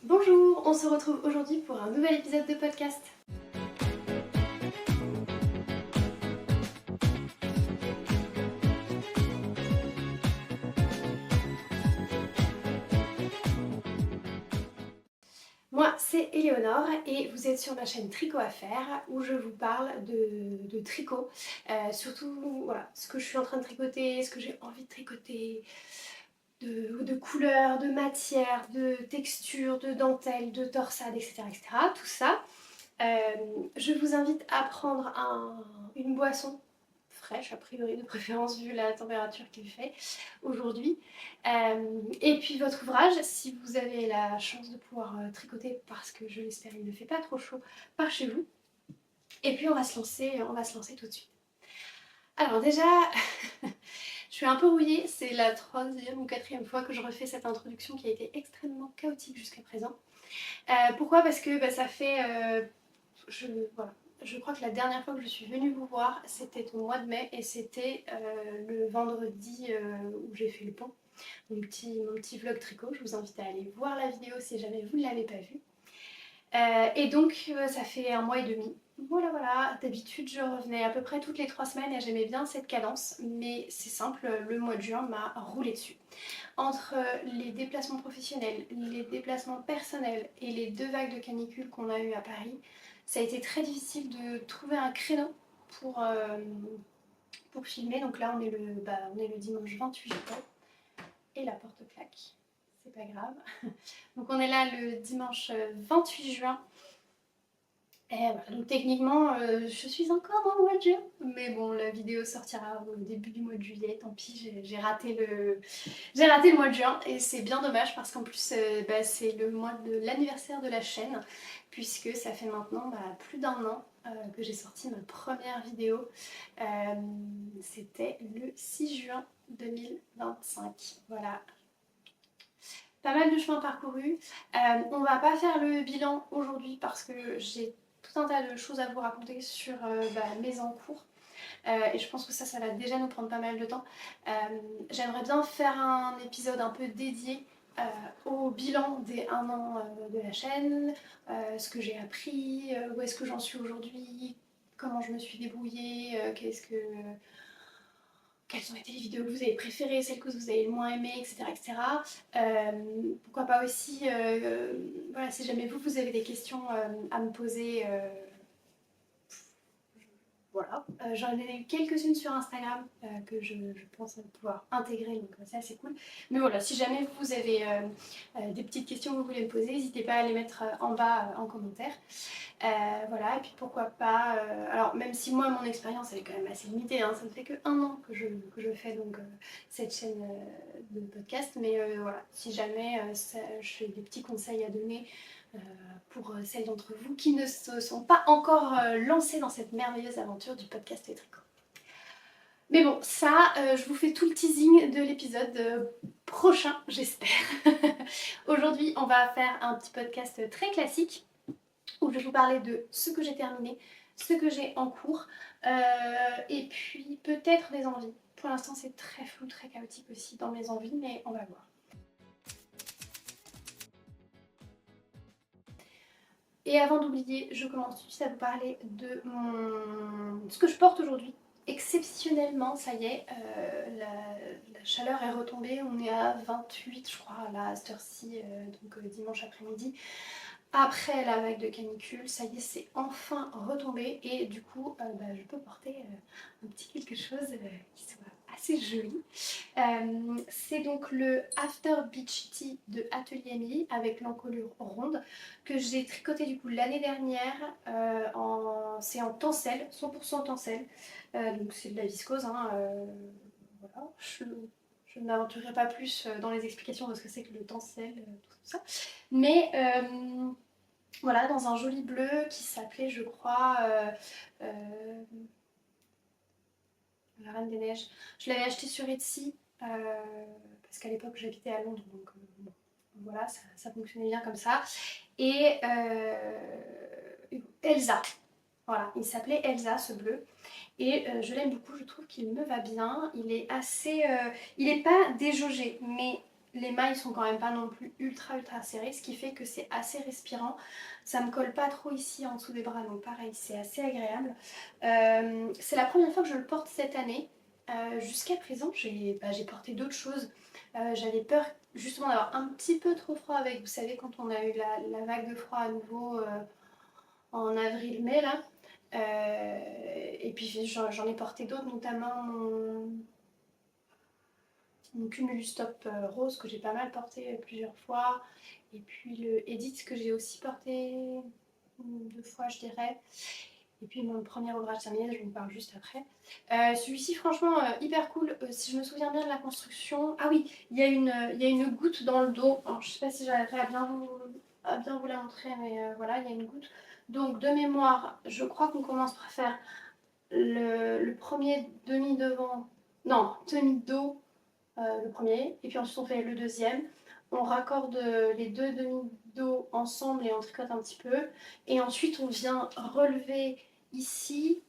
Bonjour, on se retrouve aujourd'hui pour un nouvel épisode de podcast. Moi, c'est Éléonore et vous êtes sur ma chaîne Tricot à faire où je vous parle de tricot. Surtout, voilà, ce que je suis en train de tricoter, ce que j'ai envie de tricoter, de couleurs, de matières, de textures, de dentelles, de torsades, etc. etc. Tout ça. Je vous invite à prendre une boisson fraîche, a priori de préférence vu la température qu'il fait aujourd'hui. Et puis votre ouvrage, si vous avez la chance de pouvoir tricoter, parce que je l'espère il ne fait pas trop chaud par chez vous. Et puis on va se lancer tout de suite. Alors déjà, je suis un peu rouillée, c'est la troisième ou quatrième fois que je refais cette introduction qui a été extrêmement chaotique jusqu'à présent. Pourquoi? Parce que ça fait... voilà. Je crois que la dernière fois que je suis venue vous voir, c'était au mois de mai et c'était le vendredi où j'ai fait le pont. Mon petit vlog tricot, je vous invite à aller voir la vidéo si jamais vous ne l'avez pas vue. Et donc ça fait un mois et demi. Voilà, d'habitude je revenais à peu près toutes les 3 semaines et j'aimais bien cette cadence, mais c'est simple, le mois de juin m'a roulé dessus. Entre les déplacements professionnels, les déplacements personnels et les 2 vagues de canicule qu'on a eues à Paris, ça a été très difficile de trouver un créneau pour filmer. Donc là on est le dimanche 28 juin et la porte claque, c'est pas grave. Donc on est là le dimanche 28 juin. Et voilà, donc techniquement je suis encore dans le mois de juin, mais bon, la vidéo sortira au début du mois de juillet, tant pis, j'ai raté le mois de juin et c'est bien dommage parce qu'en plus c'est le mois de l'anniversaire de la chaîne, puisque ça fait maintenant plus d'un an que j'ai sorti ma première vidéo. C'était le 6 juin 2025, voilà. Pas mal de chemin parcouru. On va pas faire le bilan aujourd'hui parce que j'ai tout un tas de choses à vous raconter sur mes encours. Et je pense que ça va déjà nous prendre pas mal de temps. J'aimerais bien faire un épisode un peu dédié au bilan des 1 an de la chaîne, ce que j'ai appris, où est-ce que j'en suis aujourd'hui, comment je me suis débrouillée, quelles ont été les vidéos que vous avez préférées, celles que vous avez le moins aimées, etc. etc. Pourquoi pas aussi, voilà, si jamais vous avez des questions à me poser, voilà. J'en ai quelques-unes sur Instagram que je pense pouvoir intégrer, donc ça c'est cool. Mais voilà, si jamais vous avez des petites questions que vous voulez me poser, n'hésitez pas à les mettre en bas en commentaire. Voilà, et puis pourquoi pas... alors même si moi mon expérience elle est quand même assez limitée, hein, ça ne fait que 1 an que je fais donc cette chaîne de podcast, mais voilà, si jamais j'ai des petits conseils à donner pour celles d'entre vous qui ne se sont pas encore lancées dans cette merveilleuse aventure du podcast et tricot. Mais bon, ça, je vous fais tout le teasing de l'épisode prochain, j'espère. Aujourd'hui, on va faire un petit podcast très classique où je vais vous parler de ce que j'ai terminé, ce que j'ai en cours, et puis peut-être des envies. Pour l'instant, c'est très flou, très chaotique aussi dans mes envies, mais on va voir. Et avant d'oublier, je commence tout de suite à vous parler de ce que je porte aujourd'hui. Exceptionnellement, ça y est, la chaleur est retombée, on est à 28 je crois là, à cette heure-ci, donc dimanche après-midi. Après la vague de canicule, ça y est, c'est enfin retombé et du coup, je peux porter un petit quelque chose qui soit assez joli. C'est donc le After Beach Tee de Atelier Emily avec l'encolure ronde que j'ai tricoté du coup l'année dernière. C'est en tencel, 100% tencel, donc c'est de la viscose. Hein, voilà. Je ne m'aventurerai pas plus dans les explications de ce que c'est que le tencel, tout ça. Mais voilà, dans un joli bleu qui s'appelait, je crois, la Reine des Neiges. Je l'avais acheté sur Etsy parce qu'à l'époque j'habitais à Londres, donc bon, voilà, ça fonctionnait bien comme ça. Et Elsa, voilà, il s'appelait Elsa ce bleu. Et je l'aime beaucoup, je trouve qu'il me va bien. Il est assez... il n'est pas déjaugé, mais les mailles sont quand même pas non plus ultra serrées, ce qui fait que c'est assez respirant. Ça me colle pas trop ici en dessous des bras, donc pareil, c'est assez agréable. C'est la première fois que je le porte cette année. Jusqu'à présent, j'ai porté d'autres choses. J'avais peur justement d'avoir un petit peu trop froid avec, vous savez, quand on a eu la vague de froid à nouveau en avril-mai là. Et puis j'en ai porté d'autres, notamment mon Cumulus Top rose que j'ai pas mal porté plusieurs fois. Et puis le Edith que j'ai aussi porté 2 fois je dirais. Et puis mon premier ouvrage terminé, je vous en parle juste après. Celui-ci franchement hyper cool. Si je me souviens bien de la construction. Ah oui, il y a une goutte dans le dos. Alors, je sais pas si j'arriverai à bien vous la montrer, mais voilà, il y a une goutte. Donc de mémoire, je crois qu'on commence par faire le premier demi-devant. Non, demi-dos le premier, et puis ensuite on fait le deuxième. On raccorde les deux demi-dos ensemble et on tricote un petit peu. Et ensuite on vient relever ici,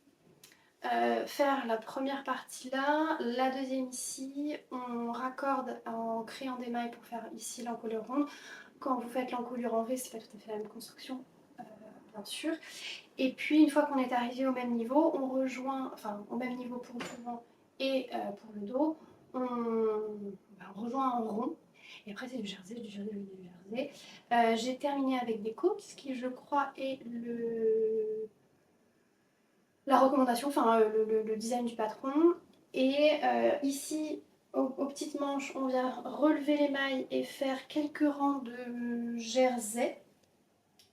faire la première partie là, la deuxième ici. On raccorde en créant des mailles pour faire ici l'encolure ronde. Quand vous faites l'encolure en V, c'est pas tout à fait la même construction, bien sûr. Et puis une fois qu'on est arrivé au même niveau, on rejoint, enfin au même niveau pour le devant et pour le dos, on rejoint en rond. Et après c'est du jersey, du jersey, du jersey. J'ai terminé avec des côtes, ce qui je crois est la recommandation, enfin le design du patron. Et ici, aux petites manches, on vient relever les mailles et faire quelques rangs de jersey.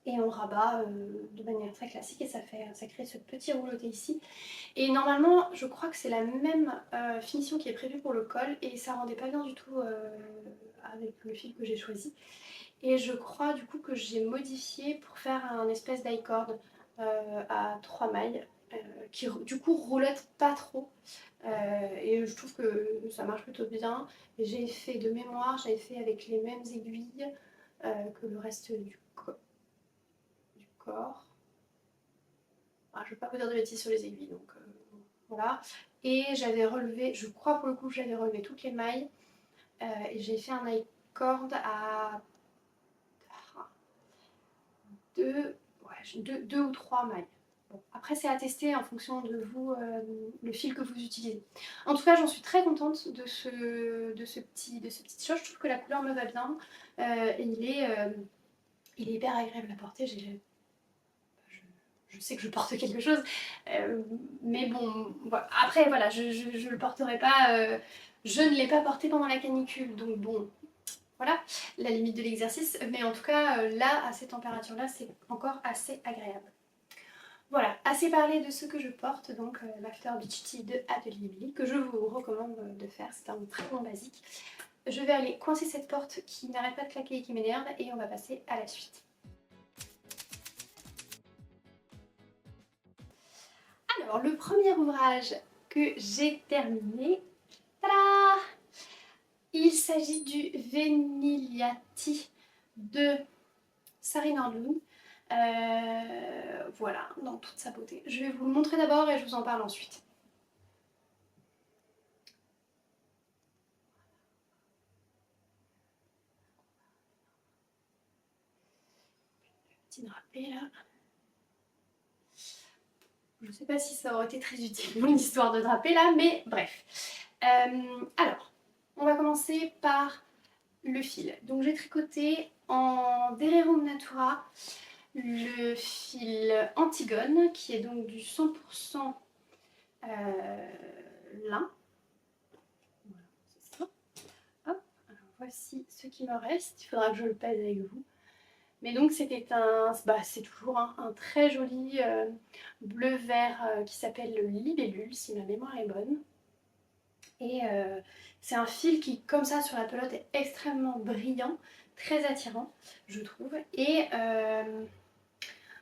Et on rabat de manière très classique et ça crée ce petit rouleauté ici. Et normalement, je crois que c'est la même finition qui est prévue pour le col et ça rendait pas bien du tout avec le fil que j'ai choisi. Et je crois du coup que j'ai modifié pour faire un espèce d'i-cord à 3 mailles qui du coup roulotte pas trop. Et je trouve que ça marche plutôt bien. J'ai fait de mémoire, j'avais fait avec les mêmes aiguilles que le reste du corps. Ah, je ne veux pas vous dire de bêtises sur les aiguilles, donc voilà. Et j'avais relevé, je crois pour le coup, j'avais relevé toutes les mailles. Et j'ai fait un i-cord à deux ou trois mailles. Bon, après, c'est à tester en fonction de vous, le fil que vous utilisez. En tout cas, j'en suis très contente de ce petit t-shirt. Je trouve que la couleur me va bien. Et il est hyper agréable à porter. Je sais que je porte quelque chose, mais bon, voilà. Après voilà, je le porterai pas, je ne l'ai pas porté pendant la canicule, donc bon, voilà, la limite de l'exercice, mais en tout cas, là, à ces températures-là, c'est encore assez agréable. Voilà, assez parlé de ce que je porte, donc l'After Beach Tea de Atelier Billy, que je vous recommande de faire, c'est un très bon basique. Je vais aller coincer cette porte qui n'arrête pas de claquer et qui m'énerve, et on va passer à la suite. Alors, le premier ouvrage que j'ai terminé, tada, il s'agit du Venigliati de Sari Nordlund. Voilà, dans toute sa beauté. Je vais vous le montrer d'abord et je vous en parle ensuite. Petit drapé là. Je ne sais pas si ça aurait été très utile mon histoire de drapé là, mais bref. Alors, on va commencer par le fil. Donc j'ai tricoté en Dererum Natura le fil Antigone qui est donc du 100% lin. Voilà, c'est ça. Hop, alors voici ce qui me reste. Il faudra que je le pèse avec vous. Mais donc c'était c'est toujours un très joli bleu-vert qui s'appelle le Libellule, si ma mémoire est bonne. Et c'est un fil qui, comme ça, sur la pelote, est extrêmement brillant, très attirant, je trouve. Et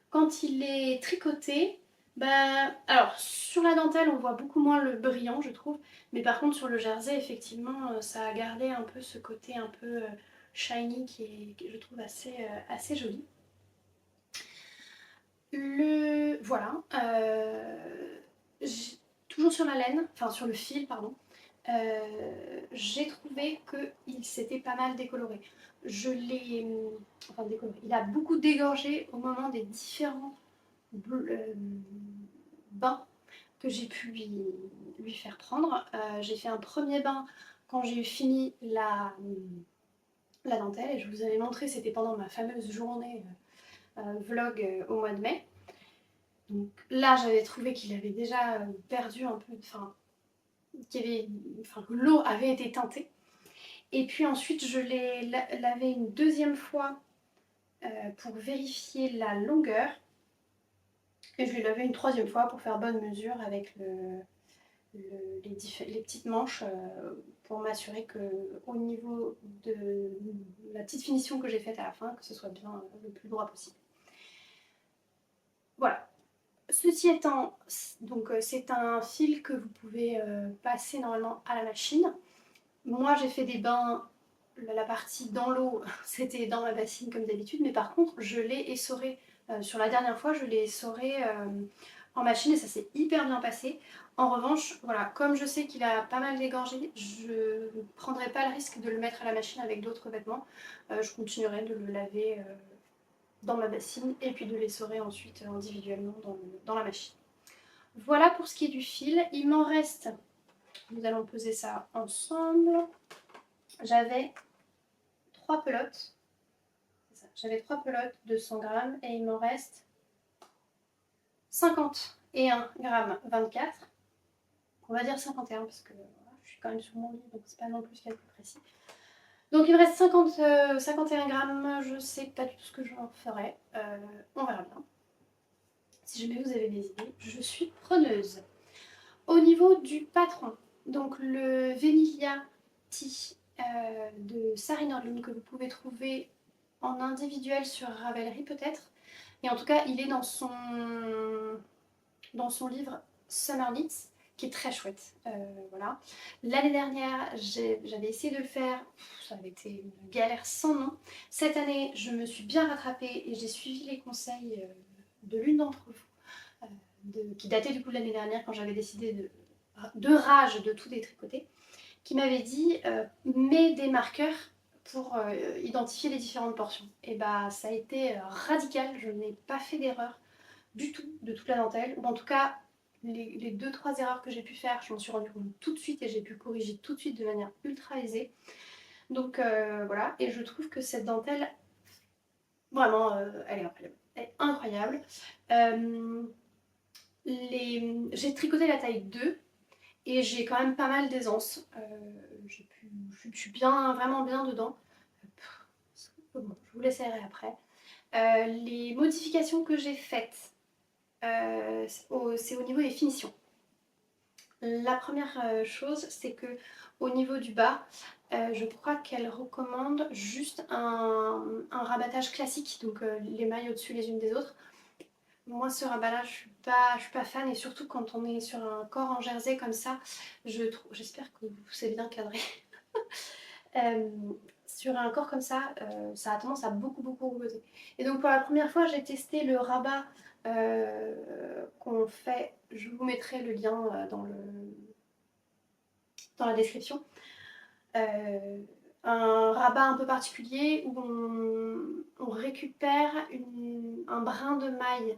quand il est tricoté, alors sur la dentelle, on voit beaucoup moins le brillant, je trouve. Mais par contre, sur le jersey, effectivement, ça a gardé un peu ce côté un peu shiny qui je trouve assez joli. Voilà. Toujours sur la laine, enfin sur le fil, pardon. j'ai trouvé qu'il s'était pas mal décoloré. Je l'ai... Enfin décoloré. Il a beaucoup dégorgé au moment des différents bains que j'ai pu lui faire prendre. J'ai fait un premier bain quand j'ai fini la dentelle et je vous avais montré, c'était pendant ma fameuse journée vlog au mois de mai. Donc là j'avais trouvé qu'il avait déjà perdu un peu, enfin que l'eau avait été teintée. Et puis ensuite je l'ai lavé une deuxième fois pour vérifier la longueur. Et je l'ai lavé une troisième fois pour faire bonne mesure avec les petites manches pour m'assurer qu'au niveau de la petite finition que j'ai faite à la fin, que ce soit bien le plus droit possible. Voilà. Ceci étant, donc c'est un fil que vous pouvez passer normalement à la machine. Moi j'ai fait des bains, la partie dans l'eau c'était dans ma bassine comme d'habitude, mais par contre je l'ai essoré sur la dernière fois, je l'ai essoré en machine et ça s'est hyper bien passé. En revanche, voilà, comme je sais qu'il a pas mal dégorgé, je ne prendrai pas le risque de le mettre à la machine avec d'autres vêtements. Je continuerai de le laver dans ma bassine et puis de l'essorer ensuite individuellement dans la machine. Voilà pour ce qui est du fil. Il m'en reste, nous allons peser ça ensemble. J'avais 3 pelotes. J'avais 3 pelotes de 100 grammes et il m'en reste 51 grammes 24. On va dire 51 parce que voilà, je suis quand même sur mon lit donc c'est pas non plus calcul précis. Donc il me reste 51 grammes, je sais pas du tout ce que j'en ferai. On verra bien. Si jamais vous avez des idées, je suis preneuse. Au niveau du patron, donc le Vanilla Tea de Sarah Nordlund que vous pouvez trouver en individuel sur Ravelry peut-être. Et en tout cas, il est dans son livre Summer Knits, qui est très chouette. Voilà. L'année dernière, j'avais essayé de le faire, ça avait été une galère sans nom. Cette année, je me suis bien rattrapée et j'ai suivi les conseils de l'une d'entre vous, qui datait du coup de l'année dernière quand j'avais décidé de rage de tout détricoter, qui m'avait dit mets des marqueurs pour identifier les différentes portions. Et bah ça a été radical, je n'ai pas fait d'erreur du tout de toute la dentelle, ou en tout cas les 2-3 erreurs que j'ai pu faire, je m'en suis rendu compte tout de suite et j'ai pu corriger tout de suite de manière ultra aisée. Donc voilà, et je trouve que cette dentelle, vraiment, elle est incroyable. Elle est incroyable. J'ai tricoté la taille 2 et j'ai quand même pas mal d'aisance. Je suis bien, vraiment bien dedans. Bon, je vous laisserai après. Les modifications que j'ai faites, c'est au niveau des finitions. La première chose, c'est que au niveau du bas, je crois qu'elle recommande juste un rabattage classique, donc les mailles au-dessus les unes des autres. Moi, ce rabat-là, je suis pas fan, et surtout quand on est sur un corps en jersey comme ça, j'espère que c'est bien cadré. Sur un corps comme ça, ça a tendance à beaucoup reposer. Et donc pour la première fois, j'ai testé le rabat qu'on fait. Je vous mettrai le lien dans la description. Un rabat un peu particulier où on récupère un brin de maille,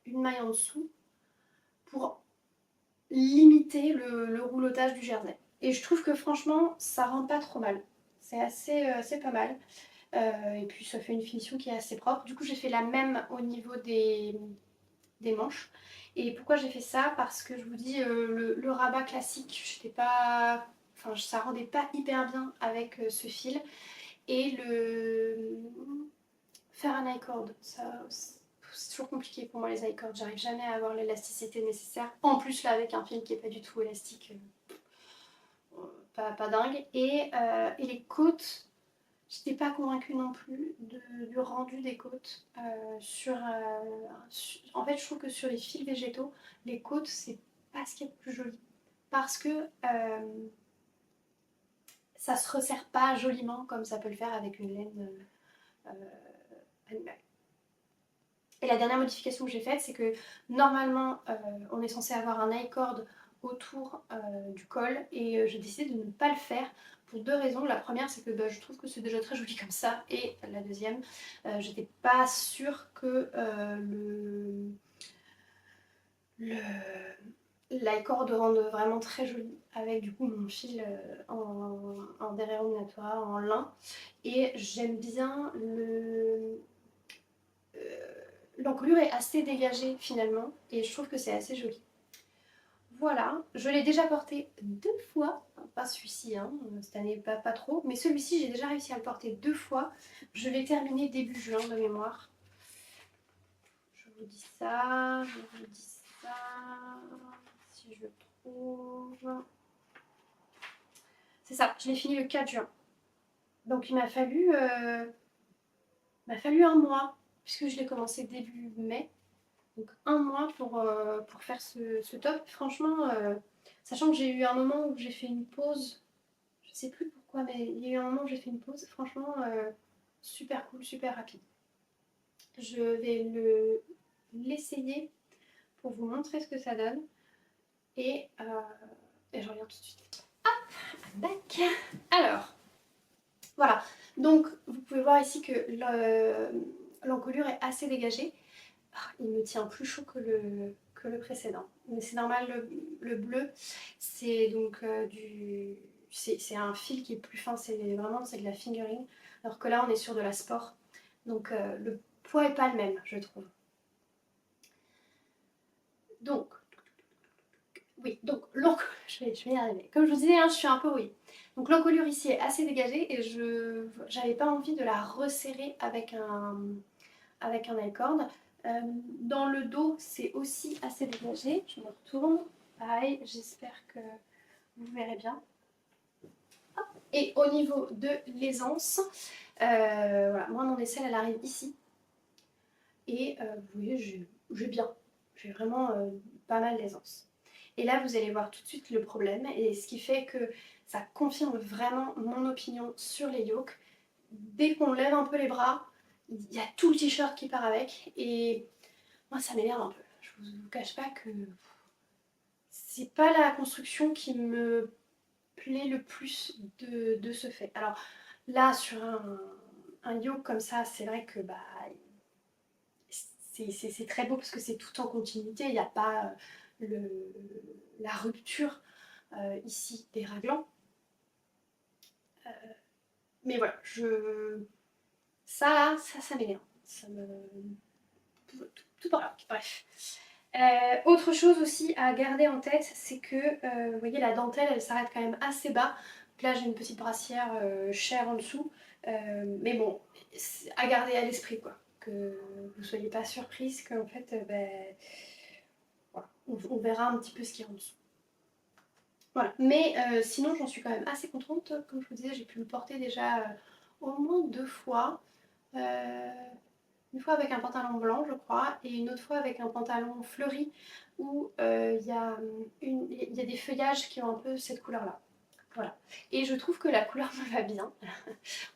une maille en dessous, pour limiter le roulotage du jersey. Et je trouve que franchement, ça rend pas trop mal. C'est pas mal. Et puis ça fait une finition qui est assez propre. Du coup, j'ai fait la même au niveau des manches. Et pourquoi j'ai fait ça? Parce que je vous dis, le rabat classique, j'étais pas... Enfin, ça rendait pas hyper bien avec ce fil. Et faire un I-cord, c'est toujours compliqué pour moi les I-cords. J'arrive jamais à avoir l'élasticité nécessaire. En plus, là, avec un fil qui est pas du tout élastique, pas dingue. Et les côtes, j'étais pas convaincue non plus du rendu des côtes. En fait, je trouve que sur les fils végétaux, les côtes, c'est pas ce qui est le plus joli. Parce que ça se resserre pas joliment comme ça peut le faire avec une laine animale. Et la dernière modification que j'ai faite, c'est que normalement, on est censé avoir un I-cord autour du col et j'ai décidé de ne pas le faire pour deux raisons. La première, c'est que je trouve que c'est déjà très joli comme ça, et la deuxième, j'étais pas sûre que le l'accord rende vraiment très joli avec du coup mon fil en déréognatoire, en lin, et j'aime bien l'encolure est assez dégagée finalement et je trouve que c'est assez joli. Voilà, je l'ai déjà porté deux fois, pas celui-ci, hein, cette année pas trop, mais celui-ci j'ai déjà réussi à le porter deux fois. Je l'ai terminé début juin de mémoire. Je vous dis ça, si je le trouve. C'est ça, je l'ai fini le 4 juin. Donc il m'a fallu un mois, puisque je l'ai commencé début mai. Donc un mois pour faire ce top. Franchement, sachant que j'ai eu un moment où j'ai fait une pause, je sais plus pourquoi, mais il y a eu un moment où j'ai fait une pause, franchement, super cool, super rapide. Je vais l'essayer pour vous montrer ce que ça donne et je reviens tout de suite. Hop, back. Alors, voilà. Donc, vous pouvez voir ici que l'encolure est assez dégagée. Il me tient plus chaud que le précédent. Mais c'est normal, le bleu, c'est donc c'est un fil qui est plus fin, c'est de la fingering, alors que là on est sur de la sport. Donc le poids est pas le même, je trouve. Donc, oui, donc je vais y arriver. Comme je vous disais, hein, je suis un peu rouillée. Donc l'encolure ici est assez dégagée et j'avais pas envie de la resserrer avec un alcord. Dans le dos, c'est aussi assez dégagé. Je me retourne. Pareil, j'espère que vous verrez bien. Hop. Et au niveau de l'aisance, voilà, moi mon aisselle elle arrive ici. Et vous voyez, j'ai bien. J'ai vraiment pas mal d'aisance. Et là, vous allez voir tout de suite le problème. Et ce qui fait que ça confirme vraiment mon opinion sur les yokes. Dès qu'on lève un peu les bras, il y a tout le t-shirt qui part avec. Et moi, ça m'énerve un peu. Je vous cache pas que c'est pas la construction qui me plaît le plus de ce fait. Alors là, sur un yoke comme ça, c'est vrai que c'est très beau parce que c'est tout en continuité. Il n'y a pas la rupture ici des raglans. Mais voilà, ça m'énerve. Ça me... Tout par là, bref. Autre chose aussi à garder en tête, c'est que vous voyez la dentelle elle s'arrête quand même assez bas. Donc là j'ai une petite brassière chère en dessous, mais bon, à garder à l'esprit quoi, que vous ne soyez pas surprise qu'en fait voilà, on verra un petit peu ce qu'il y a en dessous. Voilà, mais sinon j'en suis quand même assez contente. Comme je vous disais, j'ai pu le porter déjà au moins deux fois. Une fois avec un pantalon blanc, je crois, et une autre fois avec un pantalon fleuri où il y a des feuillages qui ont un peu cette couleur-là. Voilà. Et je trouve que la couleur me va bien.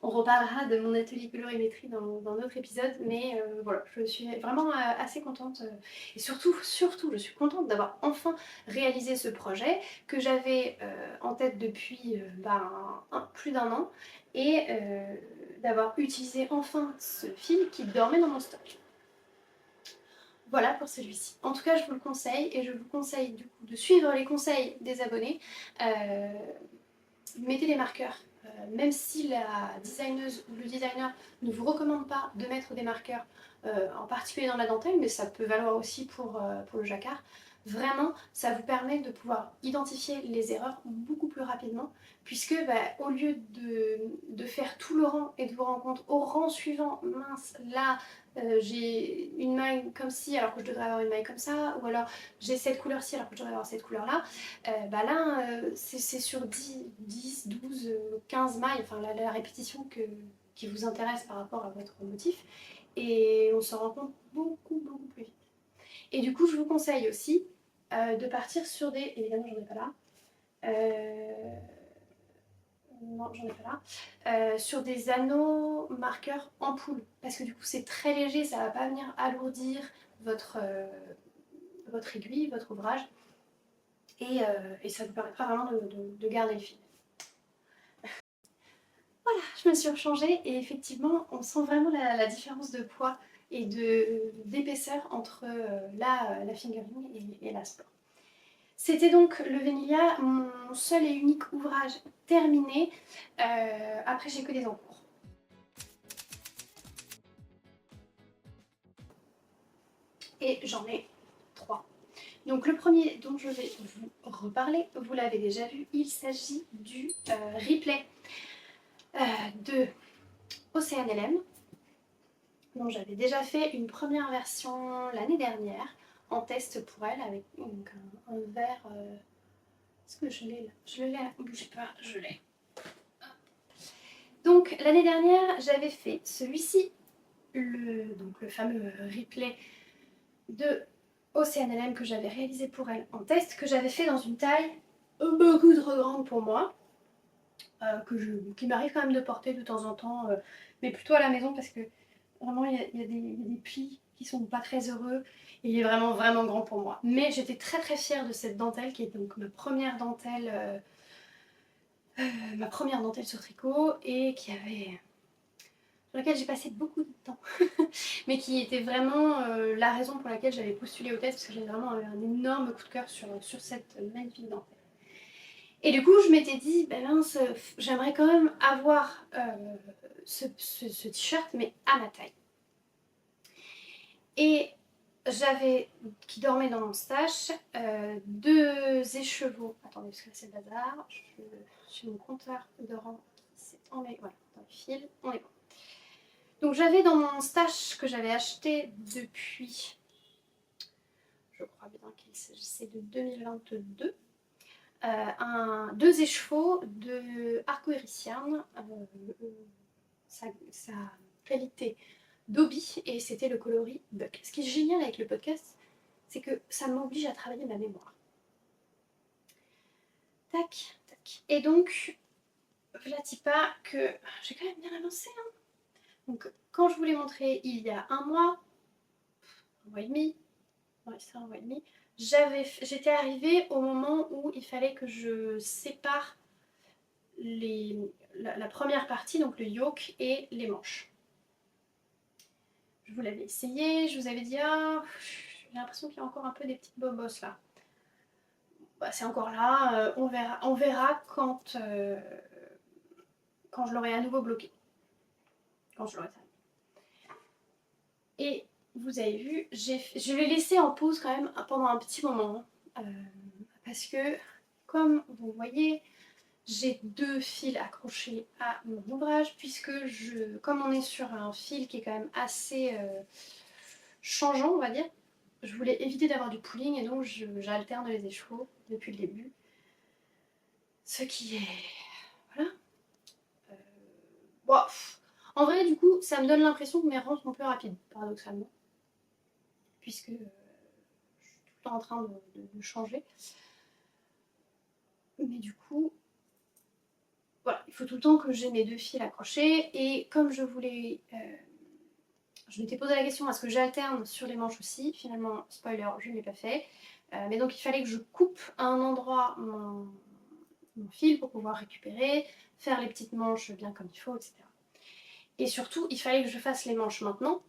On reparlera de mon atelier colorimétrie dans notre épisode, mais voilà, je suis vraiment assez contente. Et surtout, je suis contente d'avoir enfin réalisé ce projet que j'avais en tête depuis plus d'un an et d'avoir utilisé enfin ce fil qui dormait dans mon stock. Voilà pour celui-ci. En tout cas, je vous le conseille et je vous conseille du coup de suivre les conseils des abonnés. Mettez des marqueurs. Même si la designeuse ou le designer ne vous recommande pas de mettre des marqueurs, en particulier dans la dentelle, mais ça peut valoir aussi pour le jacquard, vraiment ça vous permet de pouvoir identifier les erreurs beaucoup plus rapidement, puisque au lieu de faire tout le rang et de vous rendre compte au rang suivant, mince, là j'ai une maille comme ci alors que je devrais avoir une maille comme ça, ou alors j'ai cette couleur-ci alors que je devrais avoir cette couleur-là, c'est sur 10, 12, 15 mailles, enfin la répétition qui vous intéresse par rapport à votre motif, et on s'en rend compte beaucoup plus vite. Et du coup, je vous conseille aussi de partir sur des... Évidemment, j'en ai pas là. Non, j'en ai pas là. Sur des anneaux marqueurs ampoule, parce que du coup, c'est très léger, ça va pas venir alourdir votre aiguille, votre ouvrage. et ça vous permettra vraiment de garder le fil. Voilà, je me suis rechangée et effectivement on sent vraiment la différence de poids et d'épaisseur entre la fingering et la sport. C'était donc le Venilia, mon seul et unique ouvrage terminé. Après j'ai que des encours. Et j'en ai 3. Donc le premier dont je vais vous reparler, vous l'avez déjà vu, il s'agit du replay de Océan LM. Donc j'avais déjà fait une première version l'année dernière en test pour elle avec donc, un verre. Est-ce que je l'ai là? Je l'ai là, bougez pas, je l'ai. Donc l'année dernière j'avais fait celui-ci, donc le fameux replay de Océan LM que j'avais réalisé pour elle en test, que j'avais fait dans une taille beaucoup trop grande pour moi, qui m'arrive quand même de porter de temps en temps, mais plutôt à la maison parce que vraiment il y a des plis qui sont pas très heureux et il est vraiment vraiment grand pour moi. Mais j'étais très très fière de cette dentelle qui est donc ma première dentelle sur tricot et sur laquelle j'ai passé beaucoup de temps, mais qui était vraiment la raison pour laquelle j'avais postulé au test parce que j'avais vraiment un énorme coup de cœur sur cette magnifique dentelle. Et du coup, je m'étais dit, ben mince, j'aimerais quand même avoir ce t-shirt, mais à ma taille. Et j'avais, qui dormait dans mon stash, 2 écheveaux. Attendez, parce que là c'est le bazar. J'ai mon compteur de rang qui s'est emmêlé. Voilà, dans le fil, on est bon. Donc j'avais dans mon stash que j'avais acheté depuis, je crois bien qu'il s'agissait de 2022, 2 écheveaux de Arco Hériciane, sa qualité d'Obi, et c'était le coloris Buck. Ce qui est génial avec le podcast, c'est que ça m'oblige à travailler ma mémoire. Tac, tac. Et donc, vlati pas que j'ai quand même bien avancé. Hein. Donc, quand je vous l'ai montré il y a un mois et demi, ouais, c'est un mois et demi, j'étais arrivée au moment où il fallait que je sépare la première partie, donc le yoke et les manches. Je vous l'avais essayé, je vous avais dit, ah, j'ai l'impression qu'il y a encore un peu des petites bobosses là. Bah, c'est encore là, on verra quand je l'aurai à nouveau bloqué. Quand je l'aurai terminé. Et vous avez vu, je l'ai laissé en pause quand même pendant un petit moment. Parce que, comme vous voyez, j'ai 2 fils accrochés à mon ouvrage, puisque comme on est sur un fil qui est quand même assez changeant, on va dire, je voulais éviter d'avoir du pooling et donc j'alterne les écheveaux depuis le début. Ce qui est... Voilà. Bon, en vrai, du coup, ça me donne l'impression que mes rangs sont plus rapides, paradoxalement. Puisque je suis tout le temps en train de changer. Mais du coup, voilà, il faut tout le temps que j'ai mes 2 fils accrochés. Et comme je voulais... je m'étais posé la question, est-ce que j'alterne sur les manches aussi? Finalement, spoiler, je ne l'ai pas fait. Mais donc il fallait que je coupe à un endroit mon fil pour pouvoir récupérer, faire les petites manches bien comme il faut, etc. Et surtout, il fallait que je fasse les manches maintenant,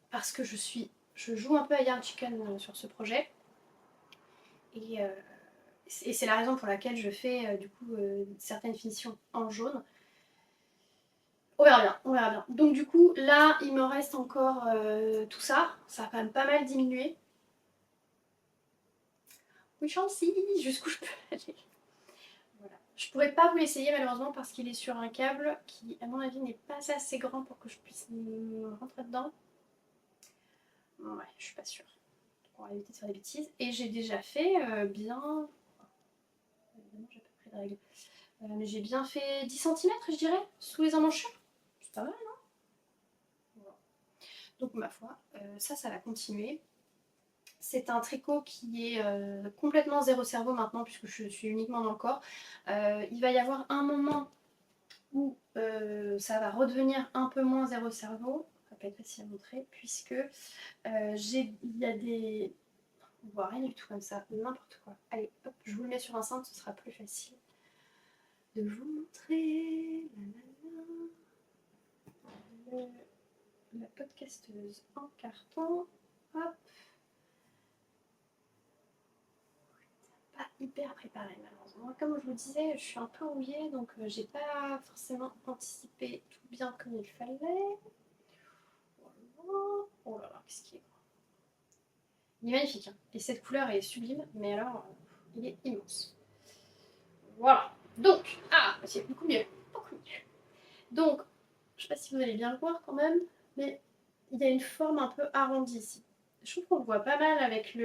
parce que je joue un peu à Yarn Chicken sur ce projet. Et c'est la raison pour laquelle je fais du coup certaines finitions en jaune. On verra bien, on verra bien. Donc du coup, là, il me reste encore tout ça. Ça a quand même pas mal diminué. Oui, chancy, jusqu'où je peux aller. Voilà. Je pourrais pas vous l'essayer malheureusement parce qu'il est sur un câble qui, à mon avis, n'est pas assez grand pour que je puisse rentrer dedans. Ouais, je suis pas sûre. On va éviter de faire des bêtises. Et j'ai déjà fait bien... Évidemment, j'ai pas pris de règle. Mais j'ai bien fait 10 cm, je dirais, sous les emmanchures. C'est pas mal, non? Voilà. Donc, ma foi, ça va continuer. C'est un tricot qui est complètement zéro cerveau maintenant, puisque je suis uniquement dans le corps. Il va y avoir un moment où ça va redevenir un peu moins zéro cerveau. Ça va pas être facile à montrer, puisque il y a des... voit rien du tout comme ça, n'importe quoi. Allez, hop, je vous le mets sur un cintre, ce sera plus facile de vous montrer. La podcasteuse en carton. Hop. Pas hyper préparée malheureusement. Comme je vous disais, je suis un peu rouillée, donc j'ai pas forcément anticipé tout bien comme il fallait. Voilà. Oh là là, qu'est-ce qu'il est grand. Il est magnifique, hein. Et cette couleur est sublime, mais alors, il est immense. Voilà. Donc, c'est beaucoup mieux. Beaucoup mieux. Donc, je sais pas si vous allez bien le voir quand même, mais il y a une forme un peu arrondie ici. Je trouve qu'on le voit pas mal avec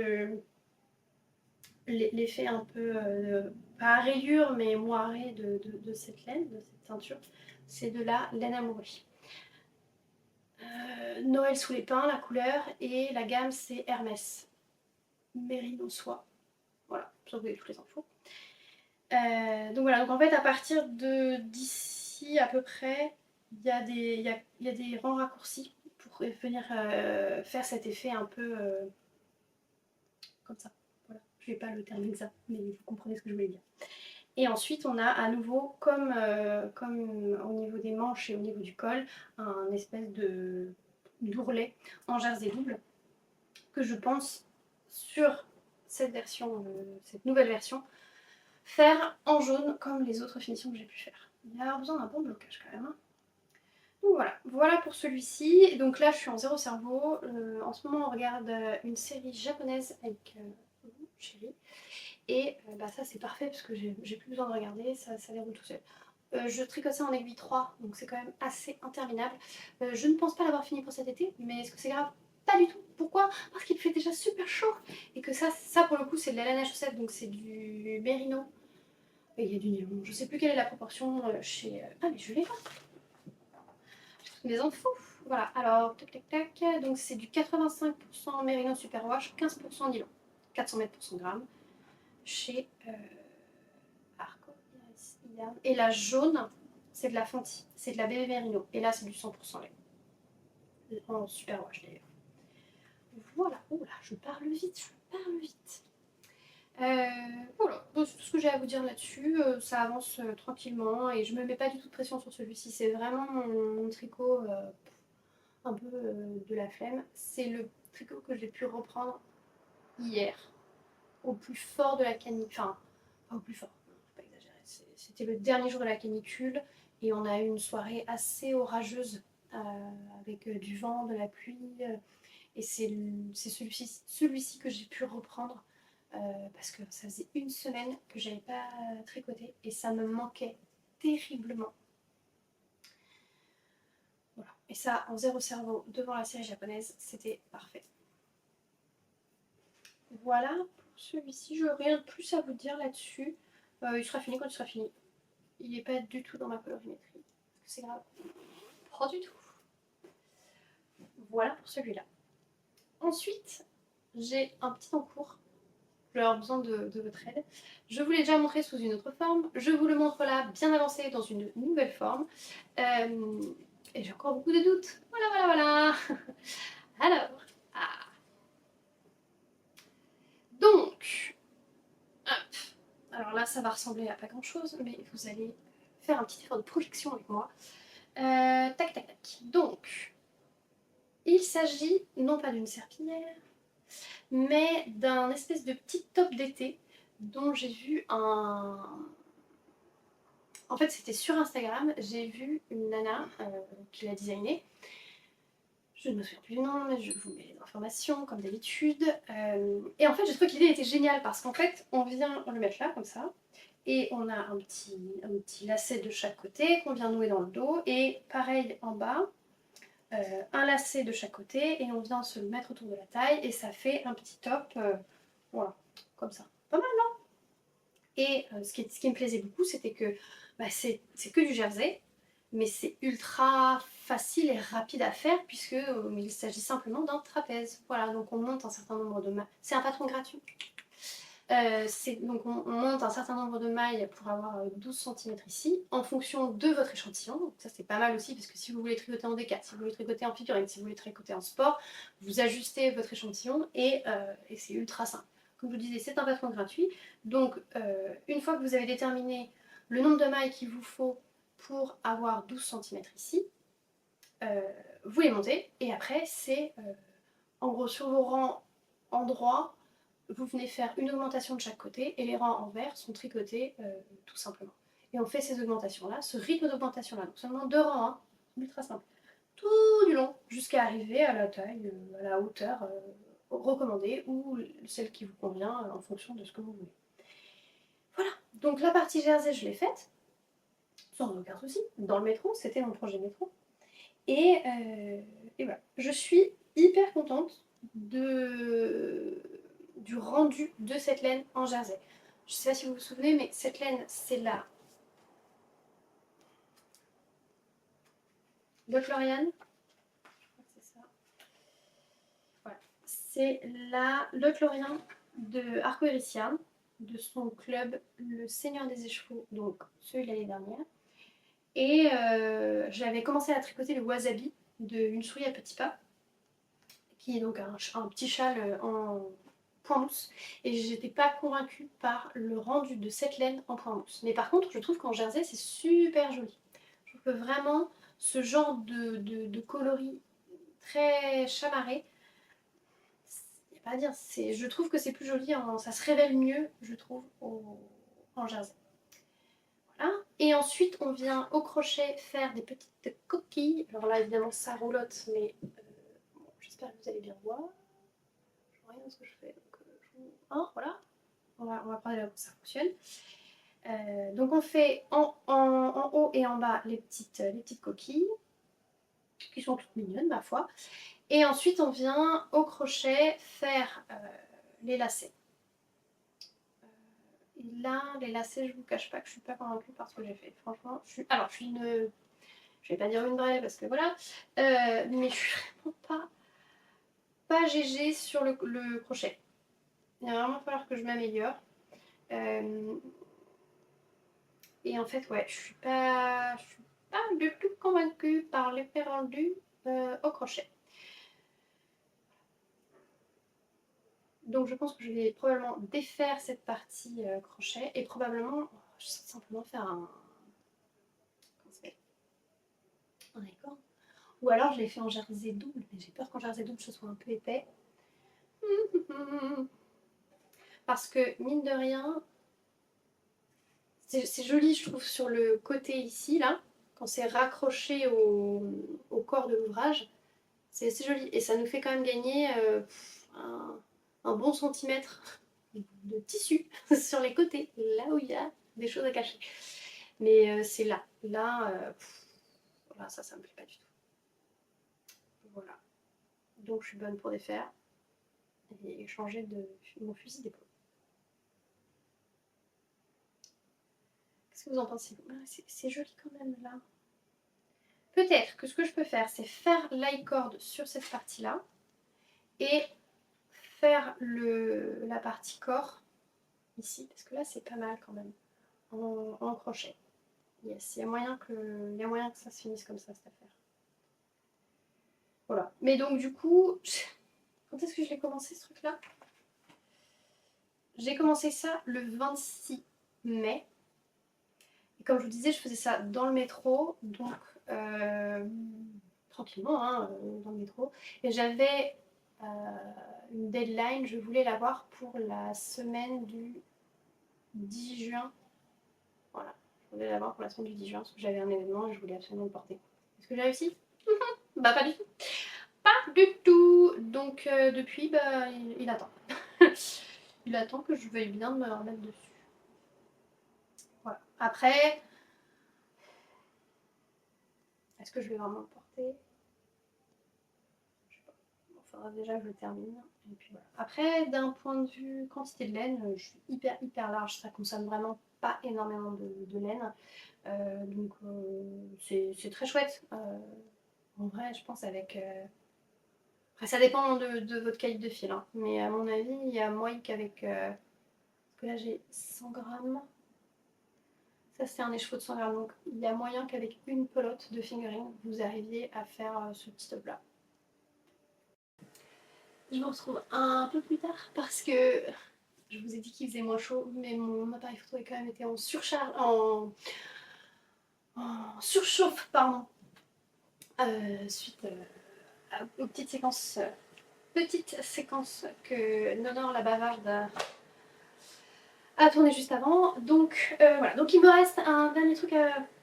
l'effet un peu, pas rayure, mais moiré de cette laine, de cette teinture. C'est de la laine amourée. Noël sous les pins, la couleur, et la gamme c'est Hermès. Mérino soie. Voilà, ça vous avez toutes les infos. Donc voilà, donc en fait à partir de d'ici à peu près, il y a des rangs raccourcis pour venir faire cet effet un peu comme ça. Voilà, je n'ai pas le terme exact, mais vous comprenez ce que je voulais dire. Et ensuite on a à nouveau, comme au niveau des manches et au niveau du col, un espèce de d'ourlet en jersey double que je pense sur cette version, cette nouvelle version, faire en jaune comme les autres finitions que j'ai pu faire. Il va y avoir besoin d'un bon blocage quand même. Hein. Donc voilà pour celui-ci. Donc là je suis en zéro cerveau. En ce moment on regarde une série japonaise avec Chérie. Et ça c'est parfait parce que j'ai plus besoin de regarder, ça déroule tout seul. Je tricote ça en aiguille 3, donc c'est quand même assez interminable. Je ne pense pas l'avoir fini pour cet été, mais est-ce que c'est grave? Pas du tout. Pourquoi? Parce qu'il fait déjà super chaud et que ça pour le coup c'est de la laine à chaussette, donc c'est du mérino. Et il y a du nylon, je sais plus quelle est la proportion chez... Ah mais je l'ai pas. Les infos. Voilà, alors tac tac tac, donc c'est du 85% mérino superwash, 15% nylon, 400 mètres pour 100 grammes chez Arco. Et la jaune, c'est de la Fenty, c'est de la bébé Merino. Et là, c'est du 100% lait. En superwash d'ailleurs. Voilà, oula, je parle vite. Voilà, donc, c'est tout ce que j'ai à vous dire là-dessus. Ça avance tranquillement et je me mets pas du tout de pression sur celui-ci. C'est vraiment mon tricot un peu de la flemme. C'est le tricot que j'ai pu reprendre hier, au plus fort de la canicule. Enfin, pas au plus fort, faut pas exagérer. C'était le dernier jour de la canicule et on a eu une soirée assez orageuse avec du vent, de la pluie. Et c'est celui-ci que j'ai pu reprendre parce que ça faisait une semaine que j'avais pas tricoté et ça me manquait terriblement. Voilà. Et ça, en zéro cerveau, devant la série japonaise, c'était parfait. Voilà pour celui-ci, je n'ai rien de plus à vous dire là-dessus. Il sera fini quand il sera fini. Il n'est pas du tout dans ma colorimétrie. C'est grave. Pas du tout. Voilà pour celui-là. Ensuite, j'ai un petit encours. Je vais avoir besoin de votre aide. Je vous l'ai déjà montré sous une autre forme. Je vous le montre là, bien avancé, dans une nouvelle forme. Et j'ai encore beaucoup de doutes. Voilà. Alors, donc, hop. Alors là, ça va ressembler à pas grand-chose, mais vous allez faire un petit effort de projection avec moi. Tac. Donc, il s'agit non pas d'une serpillière, mais d'un espèce de petit top d'été dont j'ai vu un... En fait, c'était sur Instagram, j'ai vu une nana qui l'a designé. Je ne me souviens plus du nom, mais je vous mets les informations comme d'habitude. Et en fait, je trouve que l'idée était géniale parce qu'en fait, on vient le mettre là, comme ça, et on a un petit lacet de chaque côté qu'on vient nouer dans le dos, et pareil en bas, un lacet de chaque côté, et on vient se le mettre autour de la taille, et ça fait un petit top, voilà, comme ça. Pas mal, non? Et ce qui me plaisait beaucoup, c'était que c'est que du jersey, mais c'est ultra facile et rapide à faire puisque il s'agit simplement d'un trapèze. Voilà, donc on monte un certain nombre de c'est un patron gratuit. Donc on monte un certain nombre de mailles pour avoir 12 cm ici, en fonction de votre échantillon. Donc ça c'est pas mal aussi, parce que si vous voulez tricoter en D4, si vous voulez tricoter en figurine, si vous voulez tricoter en sport, vous ajustez votre échantillon et c'est ultra simple. Comme je vous disais, c'est un patron gratuit. Donc une fois que vous avez déterminé le nombre de mailles qu'il vous faut pour avoir 12 cm ici, vous les montez et après c'est en gros sur vos rangs endroits, vous venez faire une augmentation de chaque côté et les rangs en vert sont tricotés tout simplement. Et on fait ces augmentations là, ce rythme d'augmentation là, donc seulement 2 rangs, hein, ultra simple, tout du long jusqu'à arriver à la taille, à la hauteur recommandée ou celle qui vous convient en fonction de ce que vous voulez. Voilà, donc la partie jersey je l'ai faite, sans aucun souci, dans le métro, c'était mon projet métro. Et voilà, je suis hyper contente du rendu de cette laine en jersey. Je ne sais pas si vous vous souvenez, mais cette laine, c'est la Lot Lauriane. C'est ça. Voilà. C'est la Lot Lauriane de Arcoericia, de son club Le Seigneur des Échevaux, donc celui de l'année dernière. Et j'avais commencé à tricoter le wasabi de Une souris à petits pas, qui est donc un petit châle en point mousse. Et j'étais pas convaincue par le rendu de cette laine en point mousse. Mais par contre, je trouve qu'en jersey, c'est super joli. Je trouve que vraiment, ce genre de coloris très chamarré, il n'y a pas à dire, je trouve que c'est plus joli, ça se révèle mieux, je trouve, en jersey. Voilà. Et ensuite, on vient au crochet faire des petites coquilles. Alors là, évidemment, ça roulotte, mais bon, j'espère que vous allez bien voir. Je vois rien de ce que je fais. Donc, voilà. On va prendre là comment ça fonctionne. Donc, on fait en haut et en bas les petites coquilles, qui sont toutes mignonnes, ma foi. Et ensuite, on vient au crochet faire les lacets. Et là, les lacets, je vous cache pas que je suis pas convaincue par ce que j'ai fait. Franchement, je suis une... Je vais pas dire une brêle parce que voilà, mais je suis vraiment pas GG sur le crochet. Il va vraiment falloir que je m'améliore. Et en fait, ouais, je suis pas du tout convaincue par l'effet rendu au crochet. Donc je pense que je vais probablement défaire cette partie crochet et probablement simplement faire un... Comment ça s'appelle ? Un écorne. Ou alors je l'ai fait en jersey double, mais j'ai peur qu'en jersey double ce soit un peu épais. Parce que mine de rien, c'est joli je trouve sur le côté ici là, quand c'est raccroché au corps de l'ouvrage, c'est joli et ça nous fait quand même gagner un bon centimètre de tissu sur les côtés, là où il y a des choses à cacher. Mais c'est là, voilà, ça me plaît pas du tout. Voilà, donc je suis bonne pour défaire et changer de mon fusil d'épaule. Qu'est-ce que vous en pensez? C'est joli quand même là. Peut-être que ce que je peux faire, c'est faire l'i-cord sur cette partie-là et faire la partie corps ici, parce que là c'est pas mal quand même, en crochet. Yes, il y a moyen que ça se finisse comme ça cette affaire. Voilà. Mais donc du coup, quand est-ce que je l'ai commencé ce truc-là? J'ai commencé ça le 26 mai. Et comme je vous disais, je faisais ça dans le métro, donc tranquillement, hein, dans le métro. Et j'avais une deadline, je voulais l'avoir pour la semaine du 10 juin. Voilà, je voulais l'avoir pour la semaine du 10 juin parce que j'avais un événement et je voulais absolument le porter. Est-ce que j'ai réussi? Bah pas du tout. Pas du tout. Donc depuis, bah il attend. Il attend que je veuille bien me remettre dessus. Voilà. Après, est-ce que je vais vraiment le porter? Je sais pas. Il faudra déjà que je le termine. Et puis voilà. Après, d'un point de vue quantité de laine, je suis hyper large. Ça consomme vraiment pas énormément de laine. Donc c'est très chouette. En vrai, je pense avec... Après, ça dépend de votre qualité de fil. Hein. Mais à mon avis, il y a moyen qu'avec que là j'ai 100 grammes. Ça c'est un écheveau de 100 grammes, donc il y a moyen qu'avec une pelote de fingering, vous arriviez à faire ce petit top là. Je vous retrouve un peu plus tard parce que je vous ai dit qu'il faisait moins chaud, mais mon appareil photo a quand même été en surcharge, en surchauffe, pardon, suite aux petites séquences que Nonor la bavarde a tourné juste avant. Donc voilà, donc il me reste un dernier truc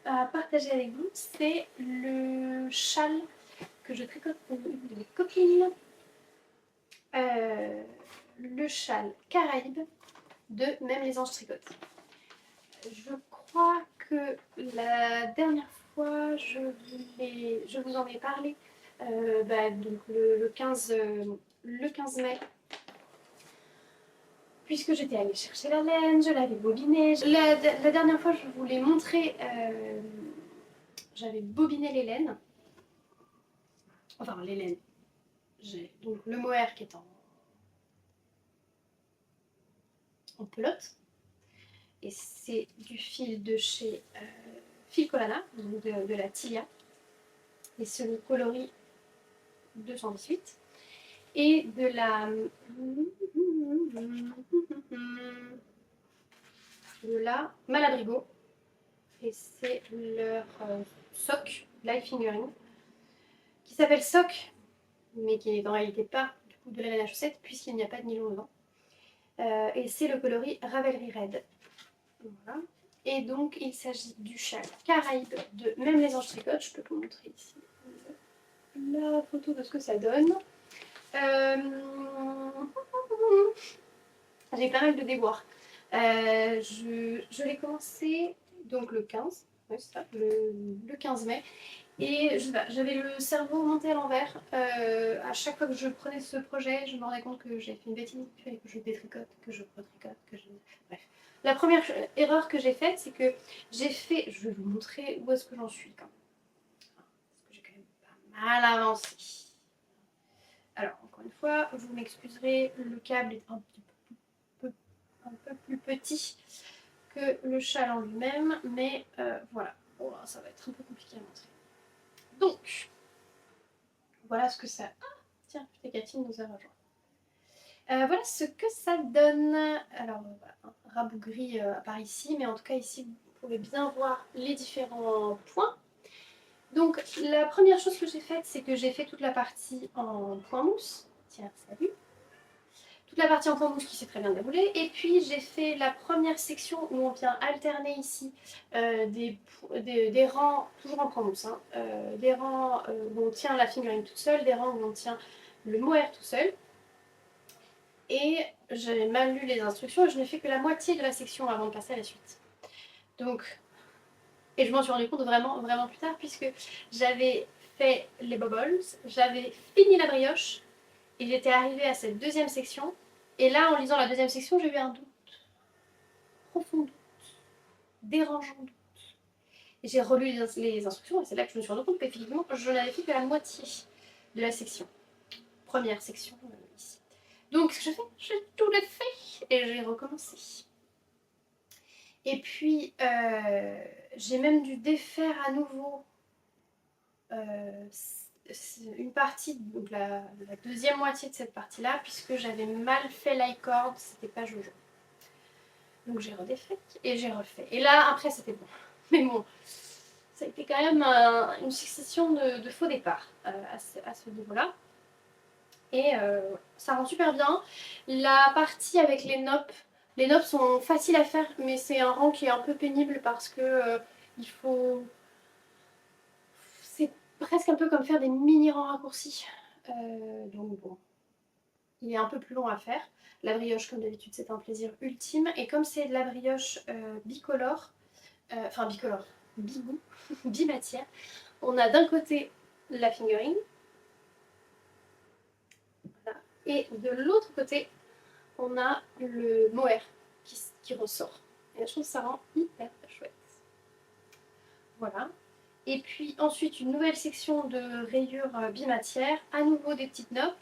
à partager avec vous, c'est le châle que je tricote pour mes copines. Le châle Caraïbe de Même les anges tricotent. Je crois que la dernière fois je vous en ai parlé donc le 15 mai, puisque j'étais allée chercher la laine, je l'avais bobinée. La dernière fois je vous l'ai montré, j'avais bobiné les laines, enfin les laines, j'ai donc le mohair qui est en pelote, et c'est du fil de chez Fil Colana, donc de la Tilia, et c'est le coloris 218, et de la Malabrigo, et c'est leur sock light fingering qui s'appelle sock, mais qui n'est en réalité pas du coup de la laine à chaussette puisqu'il n'y a pas de nylon dedans, et c'est le coloris Ravelry Red. Voilà. Et donc il s'agit du châle Caraïbe de Même les anges tricotent. Je peux vous montrer ici la photo de ce que ça donne. J'ai pas mal de déboires. Je l'ai commencé donc le 15, ouais, ça, le 15 mai. Et j'avais le cerveau monté à l'envers. À chaque fois que je prenais ce projet, je me rendais compte que j'ai fait une bêtise, que je détricote, que je retricote, bref. La première erreur que j'ai faite, c'est que j'ai fait... Je vais vous montrer où est-ce que j'en suis quand même. Parce que j'ai quand même pas mal avancé. Alors, encore une fois, vous m'excuserez, le câble est un peu plus petit que le châle en lui-même, mais voilà. Bon, ça va être un peu compliqué à montrer. Donc, voilà ce que ça... Ah, tiens, Catine nous a rejoint. Voilà ce que ça donne. Alors, voilà, un rabougri par ici, mais en tout cas ici, vous pouvez bien voir les différents points. Donc, la première chose que j'ai faite, c'est que j'ai fait toute la partie en point mousse. Tiens, salut. Toute la partie en point mousse qui s'est très bien déroulée. Et puis, j'ai fait la première section où on vient alterner ici des rangs, toujours en point mousse, hein, des rangs où on tient la fingering toute seule, des rangs où on tient le mohair tout seul. Et j'ai mal lu les instructions et je n'ai fait que la moitié de la section avant de passer à la suite. Donc, et je m'en suis rendu compte vraiment plus tard puisque j'avais fait les bubbles, j'avais fini la brioche et j'étais arrivée à cette deuxième section. Et là, en lisant la deuxième section, j'ai eu un doute, profond doute, dérangeant doute. Et j'ai relu les instructions et c'est là que je me suis rendu compte qu'effectivement, je n'avais fait que la moitié de la section. Première section ici. Donc, ce que j'ai fait, j'ai tout fait et j'ai recommencé. Et puis, j'ai même dû défaire à nouveau une partie, donc la deuxième moitié de cette partie-là, puisque j'avais mal fait l'icord, c'était pas Jojo. Donc j'ai redéfait et j'ai refait. Et là, après, c'était bon. Mais bon, ça a été quand même une succession de faux départs à ce niveau-là. Et ça rend super bien. La partie avec les noppes sont faciles à faire, mais c'est un rang qui est un peu pénible parce que il faut... C'est presque un peu comme faire des mini rangs raccourcis. Donc bon, il est un peu plus long à faire. La brioche, comme d'habitude, c'est un plaisir ultime. Et comme c'est de la brioche bicolore, bicolore, bigou, bimatière, on a d'un côté la fingering, voilà, et de l'autre côté, on a le mohair qui ressort. Et je trouve que ça rend hyper chouette. Voilà. Et puis ensuite, une nouvelle section de rayures bimatière, à nouveau des petites noppes.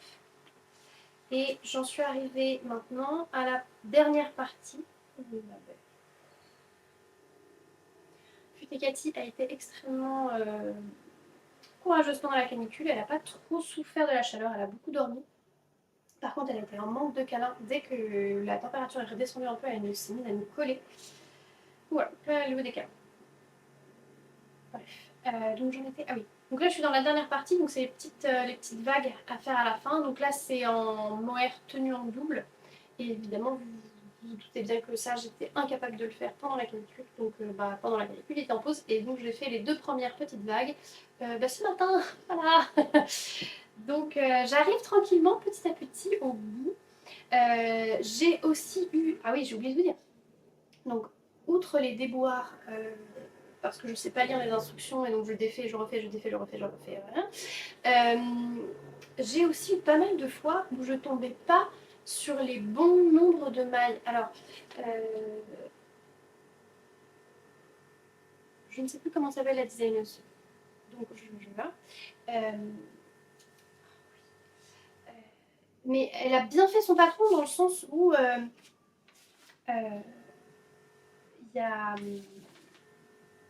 Et j'en suis arrivée maintenant à la dernière partie Futé Cathy a été extrêmement courageuse pendant la canicule. Elle n'a pas trop souffert de la chaleur, elle a beaucoup dormi. Par contre, elle était en manque de câlin. Dès que la température est redescendue un peu, elle s'est mise à nous coller. Voilà, là, elle veut des câlins. Bref, donc j'en étais. Ah oui. Donc là, je suis dans la dernière partie, donc c'est les petites vagues à faire à la fin. Donc là, c'est en mohair tenu en double. Et évidemment, vous doutez bien que ça, j'étais incapable de le faire pendant la canicule. Donc pendant la canicule, il était en pause. Et donc, j'ai fait les 2 premières petites vagues ce matin. Voilà. Donc, j'arrive tranquillement, petit à petit, au bout. J'ai aussi eu... Ah oui, j'ai oublié de vous dire. Donc, outre les déboires, parce que je ne sais pas lire les instructions, et donc je défais, je refais, je défais, je refais, je refais, voilà. J'ai aussi eu pas mal de fois où je tombais pas sur les bons nombres de mailles. Alors, je ne sais plus comment s'appelle la designeuse. Donc, je vais. Mais elle a bien fait son patron dans le sens où il y a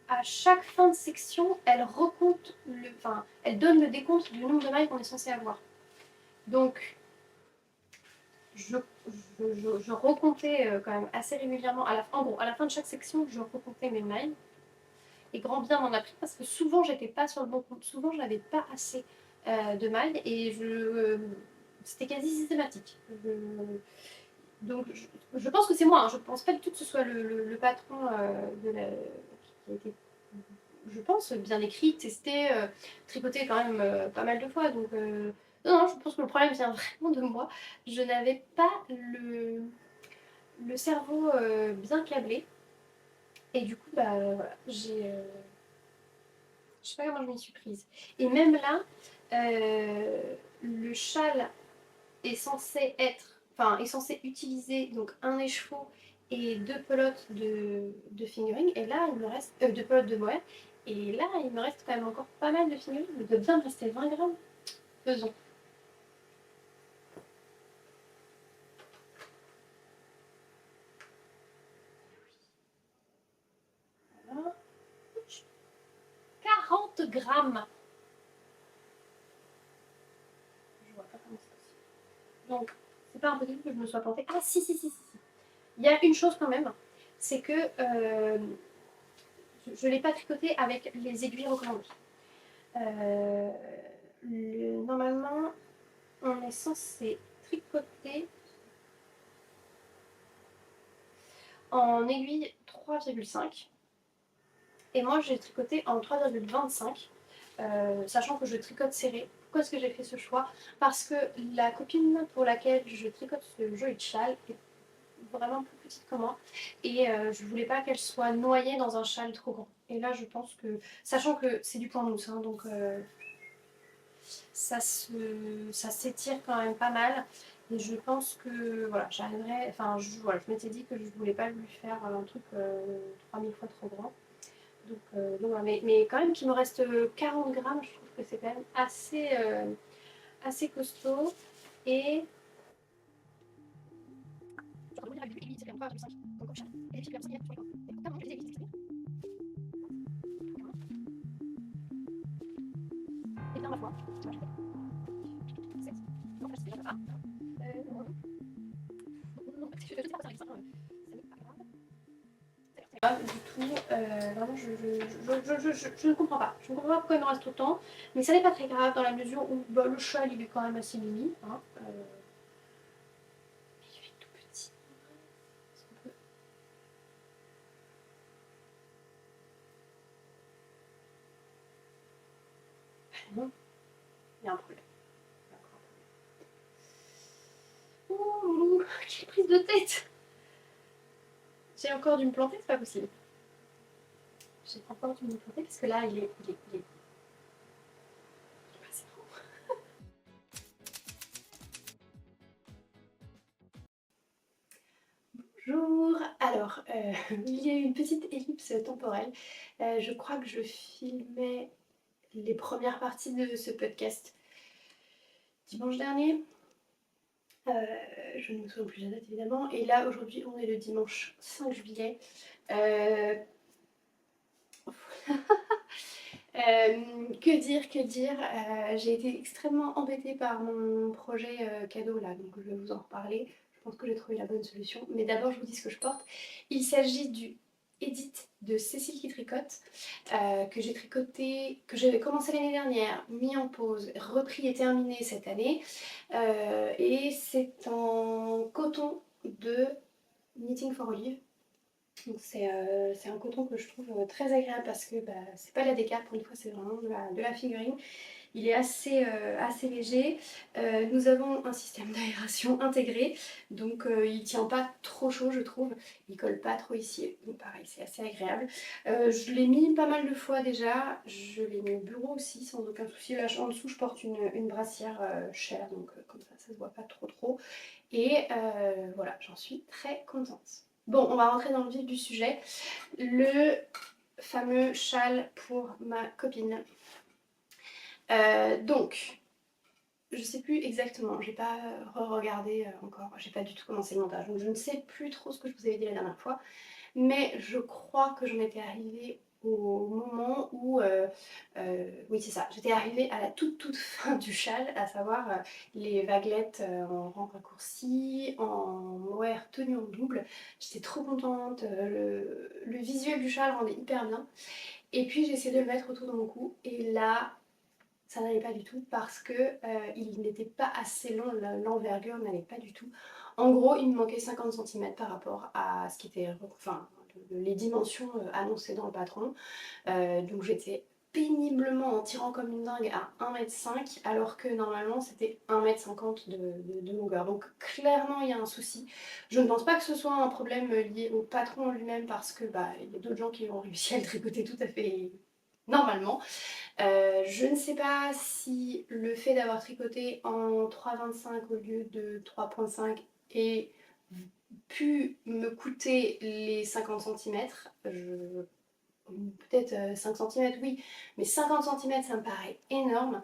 à chaque fin de section, elle recompte elle donne le décompte du nombre de mailles qu'on est censé avoir. Donc, je recomptais quand même assez régulièrement. En gros, à la fin de chaque section, je recomptais mes mailles. Et grand bien m'en a pris parce que souvent, j'étais pas sur le bon compte. Souvent, je n'avais pas assez de mailles et c'était quasi systématique. Donc, je pense que c'est moi. Hein. Je ne pense pas du tout que ce soit le patron qui a été, je pense, bien écrit, testé, tricoté quand même pas mal de fois. Donc, non, je pense que le problème vient vraiment de moi. Je n'avais pas le cerveau bien câblé. Et du coup, voilà, je sais pas comment je m'y suis prise. Et même là, le châle est censé est censé utiliser donc un écheveau et 2 pelotes de fingering. Et là, il me reste 2 pelotes de mohair. Et là, il me reste quand même encore pas mal de fingering. Il doit bien me rester 20 grammes. Faisons. Voilà. 40 grammes. Je vois pas comment c'est possible. Donc, c'est pas impossible que je me sois plantée. Ah, si. Il y a une chose quand même, c'est que je ne l'ai pas tricoté avec les aiguilles recommandées. Normalement, on est censé tricoter en aiguille 3,5 et moi j'ai tricoté en 3,25, sachant que je tricote serré. Pourquoi est-ce que j'ai fait ce choix? Parce que la copine pour laquelle je tricote ce joli châle est vraiment plus petite que moi et je voulais pas qu'elle soit noyée dans un châle trop grand. Et là je pense que, sachant que c'est du point mousse, hein, donc ça s'étire quand même pas mal. Et je pense que voilà, j'arriverai. Enfin, je m'étais dit que je voulais pas lui faire un truc 3000 fois trop grand. Donc voilà. Mais quand même qu'il me reste 40 grammes, je trouve que c'est quand même assez costaud. Et. Et bien, ma foi, pas du tout, vraiment je ne comprends pas. Je ne comprends pas pourquoi il me reste autant, mais ça n'est pas très grave dans la mesure où le châle il est quand même assez mini. Hein, il est tout petit. Est-ce qu'on peut... Non, il y a un problème. Ouh, quelle prise de tête! J'ai encore dû me planter, c'est pas possible. J'ai encore dû me planter parce que là il est passé trop. Bonjour, alors il y a eu une petite ellipse temporelle. Je crois que je filmais les premières parties de ce podcast dimanche dernier. Je ne me souviens plus de la date évidemment. Et là aujourd'hui on est le dimanche 5 juillet. Euh, que dire, que dire, j'ai été extrêmement embêtée par mon projet cadeau là, donc je vais vous en reparler. Je pense que j'ai trouvé la bonne solution. Mais d'abord, je vous dis ce que je porte. Il s'agit du Edit de Cécile qui tricote, que j'ai tricoté, que j'avais commencé l'année dernière, mis en pause, repris et terminé cette année. Et c'est en coton de Knitting for Olive. Donc c'est un coton que je trouve très agréable parce que bah, c'est pas la déca, pour une fois c'est vraiment de la figurine. Il est assez léger. Nous avons un système d'aération intégré, donc il tient pas trop chaud je trouve. Il colle pas trop ici, donc pareil c'est assez agréable. Je l'ai mis pas mal de fois déjà, je l'ai mis au bureau aussi sans aucun souci. Là en dessous je porte une brassière chère, donc comme ça se voit pas trop. Et voilà, j'en suis très contente. Bon, on va rentrer dans le vif du sujet. Le fameux châle pour ma copine. Donc, je sais plus exactement, j'ai pas re-regardé encore, j'ai pas du tout commencé le montage, donc je ne sais plus trop ce que je vous avais dit la dernière fois, mais je crois que j'en étais arrivée au moment où, oui c'est ça, j'étais arrivée à la toute fin du châle, à savoir les vaguelettes en rang raccourci, en mohair tenu en double. J'étais trop contente, le visuel du châle rendait hyper bien, et puis j'ai essayé de le mettre autour de mon cou, et là ça n'allait pas du tout parce que il n'était pas assez long, l'envergure n'allait pas du tout. En gros, il me manquait 50 cm par rapport à ce qui était, enfin, les dimensions annoncées dans le patron. Donc j'étais péniblement en tirant comme une dingue à 1,5 m alors que normalement c'était 1,50 m de longueur. Donc clairement il y a un souci. Je ne pense pas que ce soit un problème lié au patron en lui-même parce que bah, il y a d'autres gens qui ont réussi à le tricoter tout à fait normalement. Je ne sais pas si le fait d'avoir tricoté en 3,25 au lieu de 3,5 ait pu me coûter les 50 cm. Peut-être 5 cm, oui, mais 50 cm ça me paraît énorme.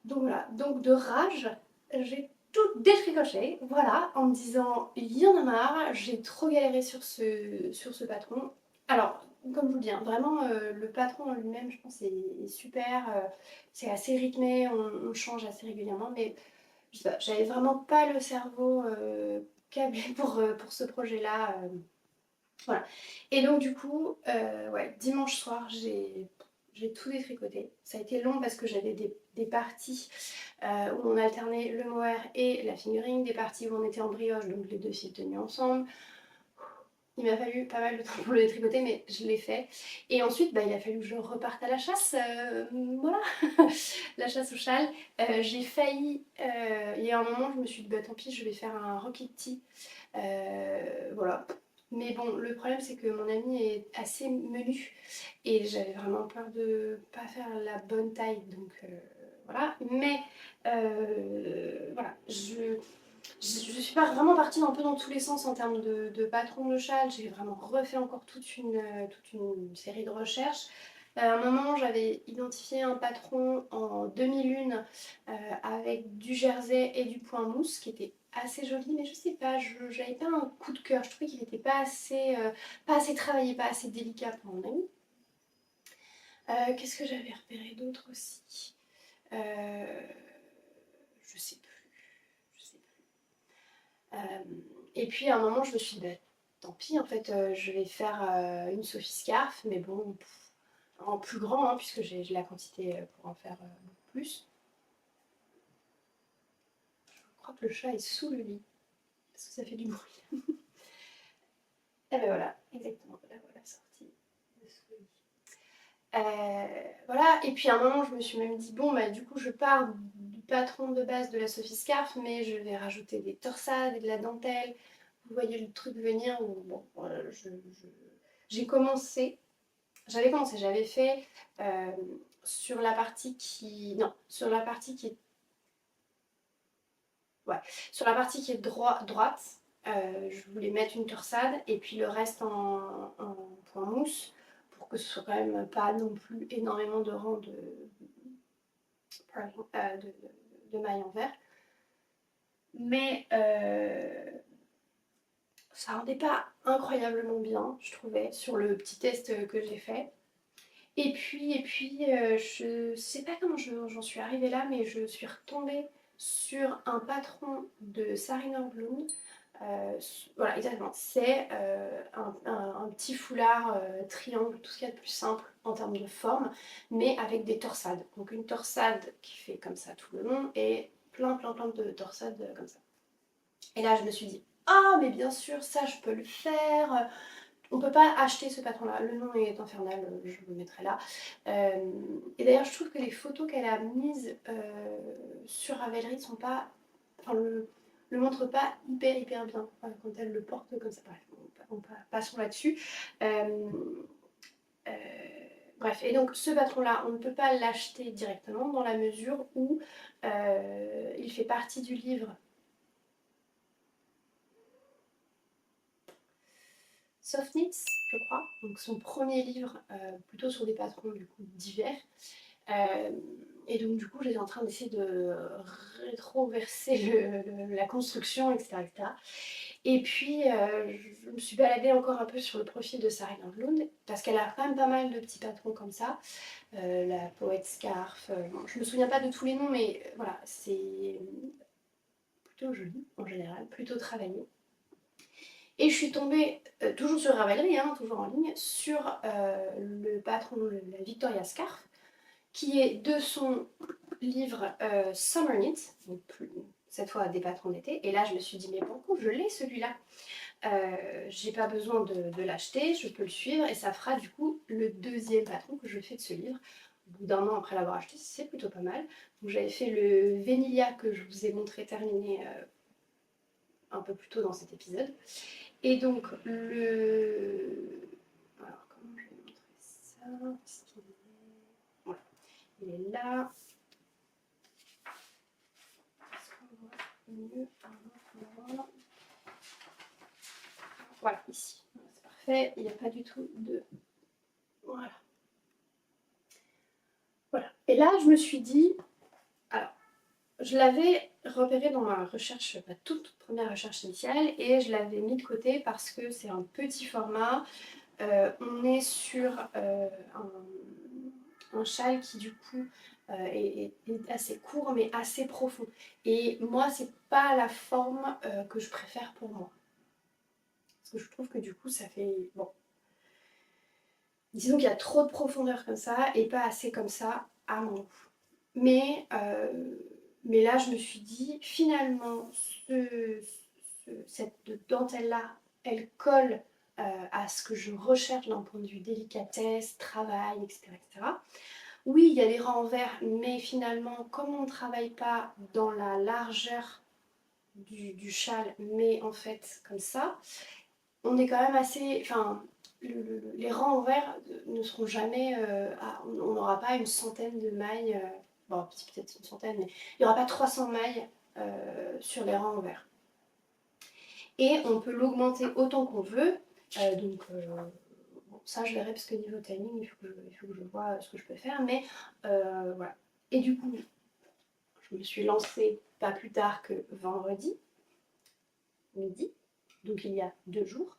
Donc voilà, donc de rage, j'ai tout détricoché, voilà, en me disant il y en a marre, j'ai trop galéré sur ce patron. Alors, comme je vous le dis, hein, vraiment le patron en lui-même, je pense, est super, c'est assez rythmé, on change assez régulièrement, mais je sais pas, j'avais vraiment pas le cerveau câblé pour ce projet-là. Voilà. Et donc du coup, ouais, dimanche soir, j'ai tout détricoté. Ça a été long parce que j'avais des parties où on alternait le mohair et la fingering, des parties où on était en brioche, donc les deux fils tenus ensemble. Il m'a fallu pas mal de temps pour le détricoter, mais je l'ai fait. Et ensuite, bah, il a fallu que je reparte à la chasse. Voilà, la chasse au châle. J'ai failli. Il y a un moment, je me suis dit, bah tant pis, je vais faire un rocket tee. Voilà. Mais bon, le problème c'est que mon ami est assez menu et j'avais vraiment peur de pas faire la bonne taille, donc voilà. Mais voilà, je suis pas vraiment partie un peu dans tous les sens en termes de patron de châle. J'ai vraiment refait encore toute une série de recherches. À un moment, j'avais identifié un patron en demi-lune avec du jersey et du point mousse qui était assez joli, mais je sais pas, j'avais pas un coup de cœur. Je trouvais qu'il était pas assez travaillé, pas assez délicat pour mon ami. Qu'est-ce que j'avais repéré d'autre aussi? Euh, je sais plus. Je sais plus. Et puis à un moment, je me suis dit, bah, tant pis, en fait, je vais faire une Sophie Scarf, mais bon, en plus grand, hein, puisque j'ai la quantité pour en faire beaucoup plus. Je crois que le chat est sous le lit, parce que ça fait du bruit. Et ben voilà, exactement, la voilà sortie de sous le lit. Voilà, et puis à un moment, je me suis même dit, bon, bah du coup, je pars du patron de base de la Sophie Scarf, mais je vais rajouter des torsades et de la dentelle. Vous voyez le truc venir, ou bon, voilà, j'ai commencé. J'avais fait sur la partie qui. Non, sur la partie qui est. Ouais, sur la partie qui est droite, je voulais mettre une torsade et puis le reste en point mousse pour que ce soit quand même pas non plus énormément de rangs de mailles en verre. mais ça rendait pas incroyablement bien, je trouvais, sur le petit test que j'ai fait. Je sais pas comment j'en suis arrivée là, mais je suis retombée sur un patron de Sarina Bloom. Voilà, exactement. C'est un petit foulard triangle, tout ce qu'il y a de plus simple en termes de forme, mais avec des torsades. Donc une torsade qui fait comme ça tout le long et plein de torsades comme ça. Et là, je me suis dit, ah, mais bien sûr, ça, je peux le faire. On peut pas acheter ce patron-là. Le nom est infernal, je le mettrai là. Et d'ailleurs, je trouve que les photos qu'elle a mises sur Ravelry sont pas, enfin, le montrent pas hyper bien quand elle le porte comme ça. Bref, passons là-dessus. Euh, euh, Bref, et donc ce patron-là, on ne peut pas l'acheter directement dans la mesure où il fait partie du livre Soft Knits, je crois, donc son premier livre, plutôt sur des patrons du coup d'hiver. Euh, et donc du coup j'étais en train d'essayer de rétroverser la construction, etc., etc. Et puis je me suis baladée encore un peu sur le profil de Sarah Lindblom, parce qu'elle a quand même pas mal de petits patrons comme ça. La Poète Scarf, bon, je me souviens pas de tous les noms, mais voilà, c'est plutôt joli en général, plutôt travaillé. Et je suis tombée, toujours sur Ravelry, hein, toujours en ligne, sur le patron, la Victoria Scarf, qui est de son livre Summer Knit, donc cette fois des patrons d'été. Et là, je me suis dit, mais bon, je l'ai celui-là. J'ai pas besoin de l'acheter, je peux le suivre et ça fera du coup le deuxième patron que je fais de ce livre. Au bout d'un an après l'avoir acheté, c'est plutôt pas mal. Donc j'avais fait le Vanilla que je vous ai montré terminé un peu plus tôt dans cet épisode. Et donc le... Alors comment je vais montrer ça? Est-ce qu'il est... Voilà, il est là. Est-ce qu'on voit mieux? Voilà, ici. C'est parfait, il n'y a pas du tout de... Voilà. Voilà. Et là, je me suis dit... Alors, je l'avais repéré dans ma recherche, ma toute première recherche initiale, et je l'avais mis de côté parce que c'est un petit format. On est sur un châle qui du coup est assez court mais assez profond. Et moi, c'est pas la forme que je préfère pour moi. Parce que je trouve que du coup, ça fait... Bon, disons qu'il y a trop de profondeur comme ça et pas assez comme ça à mon goût. Mais là, je me suis dit, finalement, cette dentelle-là, elle colle à ce que je recherche d'un point de vue délicatesse, travail, etc., etc. Oui, il y a des rangs en verre, mais finalement, comme on ne travaille pas dans la largeur du châle, mais en fait comme ça, on est quand même assez... Enfin, les rangs en verre ne seront jamais... on n'aura pas une centaine de mailles, bon, peut-être une centaine, mais il n'y aura pas 300 mailles sur les rangs en verre. Et on peut l'augmenter autant qu'on veut, bon, ça je verrai parce que niveau timing, il faut que je vois ce que je peux faire, mais voilà. Et du coup, je me suis lancée pas plus tard que vendredi midi, donc il y a 2 jours.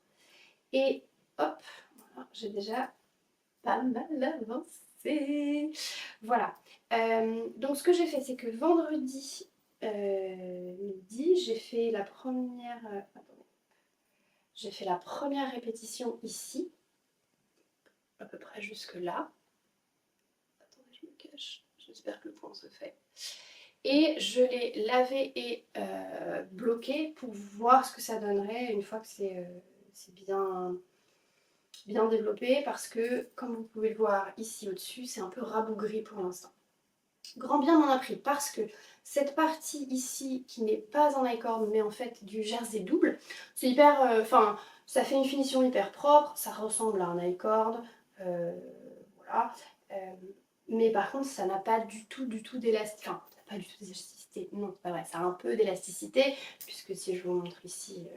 Et hop, voilà, j'ai déjà pas mal avancé. Voilà. Donc ce que j'ai fait, c'est que vendredi midi, j'ai fait la première... attendez. J'ai fait la première répétition ici, à peu près jusque là. Attendez, je me cache. J'espère que le point se fait. Et je l'ai lavé et bloqué pour voir ce que ça donnerait une fois que c'est bien développé, parce que comme vous pouvez le voir ici au-dessus, c'est un peu rabougri pour l'instant. Grand bien m'en a pris parce que cette partie ici qui n'est pas en I-cord mais en fait du jersey double, c'est hyper... Enfin, ça fait une finition hyper propre, ça ressemble à un I-cord, voilà. Euh, mais par contre ça n'a pas du tout d'élasticité, enfin pas du tout d'élasticité, non c'est pas vrai, ça a un peu d'élasticité puisque si je vous montre ici...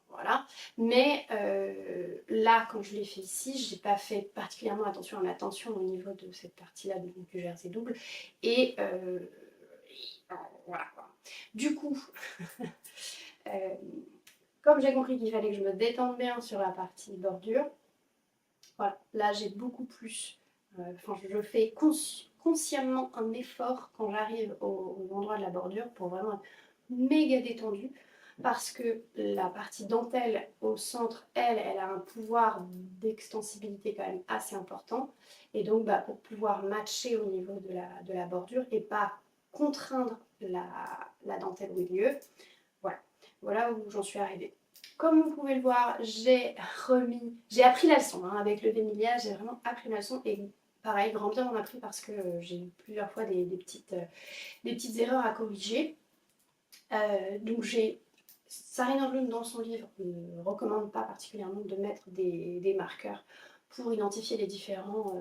voilà. Mais là, quand je l'ai fait ici, j'ai pas fait particulièrement attention à ma tension au niveau de cette partie-là du jersey double. Et voilà quoi. Du coup, euh, comme j'ai compris qu'il fallait que je me détende bien sur la partie bordure, voilà, là j'ai beaucoup plus, enfin je fais consciemment un effort quand j'arrive au endroit de la bordure pour vraiment être méga détendue parce que la partie dentelle au centre, elle a un pouvoir d'extensibilité quand même assez important et donc bah, pour pouvoir matcher au niveau de la bordure et pas contraindre la dentelle au milieu, voilà, voilà où j'en suis arrivée. Comme vous pouvez le voir, j'ai appris la leçon hein, avec le Venilia, j'ai vraiment appris la leçon et pareil, grand bien m'en a pris parce que j'ai eu plusieurs fois des petites erreurs à corriger. Donc Sarina Bloom dans son livre ne recommande pas particulièrement de mettre des marqueurs pour identifier les différents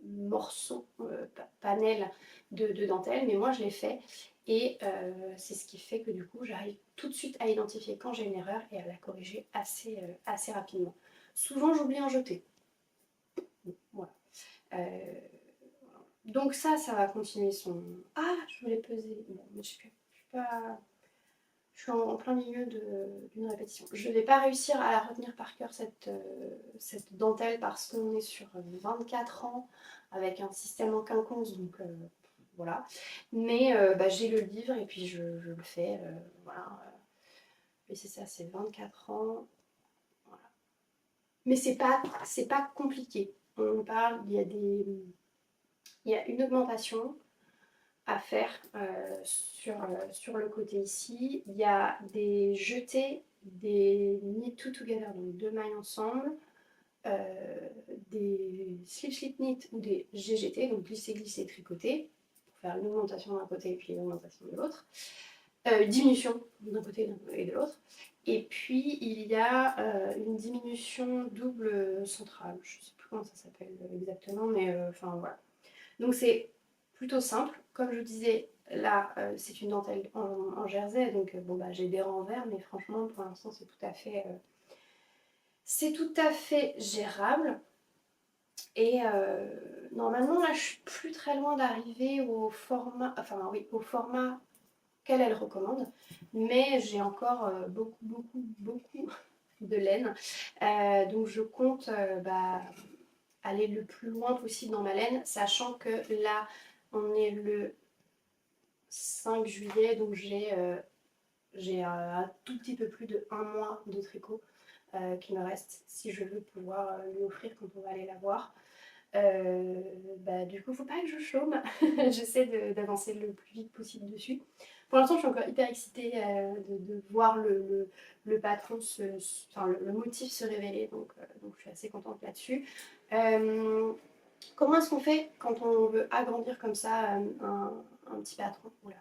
morceaux, panels de dentelle, mais moi je l'ai fait et c'est ce qui fait que du coup j'arrive tout de suite à identifier quand j'ai une erreur et à la corriger assez rapidement. Souvent j'oublie en jeter. Voilà. Euh, donc ça va continuer son... Ah, je voulais peser. Bon, mais je suis pas... Je suis en plein milieu d'une répétition. Je ne vais pas réussir à la retenir par cœur cette dentelle parce qu'on est sur 24 ans avec un système en quinconce, donc voilà. Mais bah, j'ai le livre et puis je le fais. Voilà. Et c'est ça, c'est 24 ans. Voilà. Mais c'est pas compliqué. On parle, il y a une augmentation à faire sur le côté ici. Il y a des jetés, des knit two together, donc deux mailles ensemble, des slip knit ou des GGT, donc glisser glisser tricoter, pour faire l'augmentation d'un côté et puis l'augmentation de l'autre. Diminution d'un côté et de l'autre. Et puis il y a une diminution double centrale, je ne sais plus comment ça s'appelle exactement, mais enfin voilà. Donc c'est plutôt simple. Comme je vous disais, là c'est une dentelle en jersey, donc bon bah j'ai des renvers, mais franchement pour l'instant c'est tout à fait gérable. Et normalement là je suis plus très loin d'arriver au format, enfin oui, au format qu'elle recommande, mais j'ai encore beaucoup de laine. Donc je compte bah, aller le plus loin possible dans ma laine, sachant que là on est le 5 juillet, donc j'ai un tout petit peu plus de 1 mois de tricot qui me reste si je veux pouvoir lui offrir quand on va aller la voir. Bah, du coup, faut pas que je chôme. J'essaie d'avancer le plus vite possible dessus. Pour l'instant, je suis encore hyper excitée de voir le patron, enfin, le motif se révéler, donc je suis assez contente là-dessus. Comment est-ce qu'on fait quand on veut agrandir comme ça un petit patron? Oula,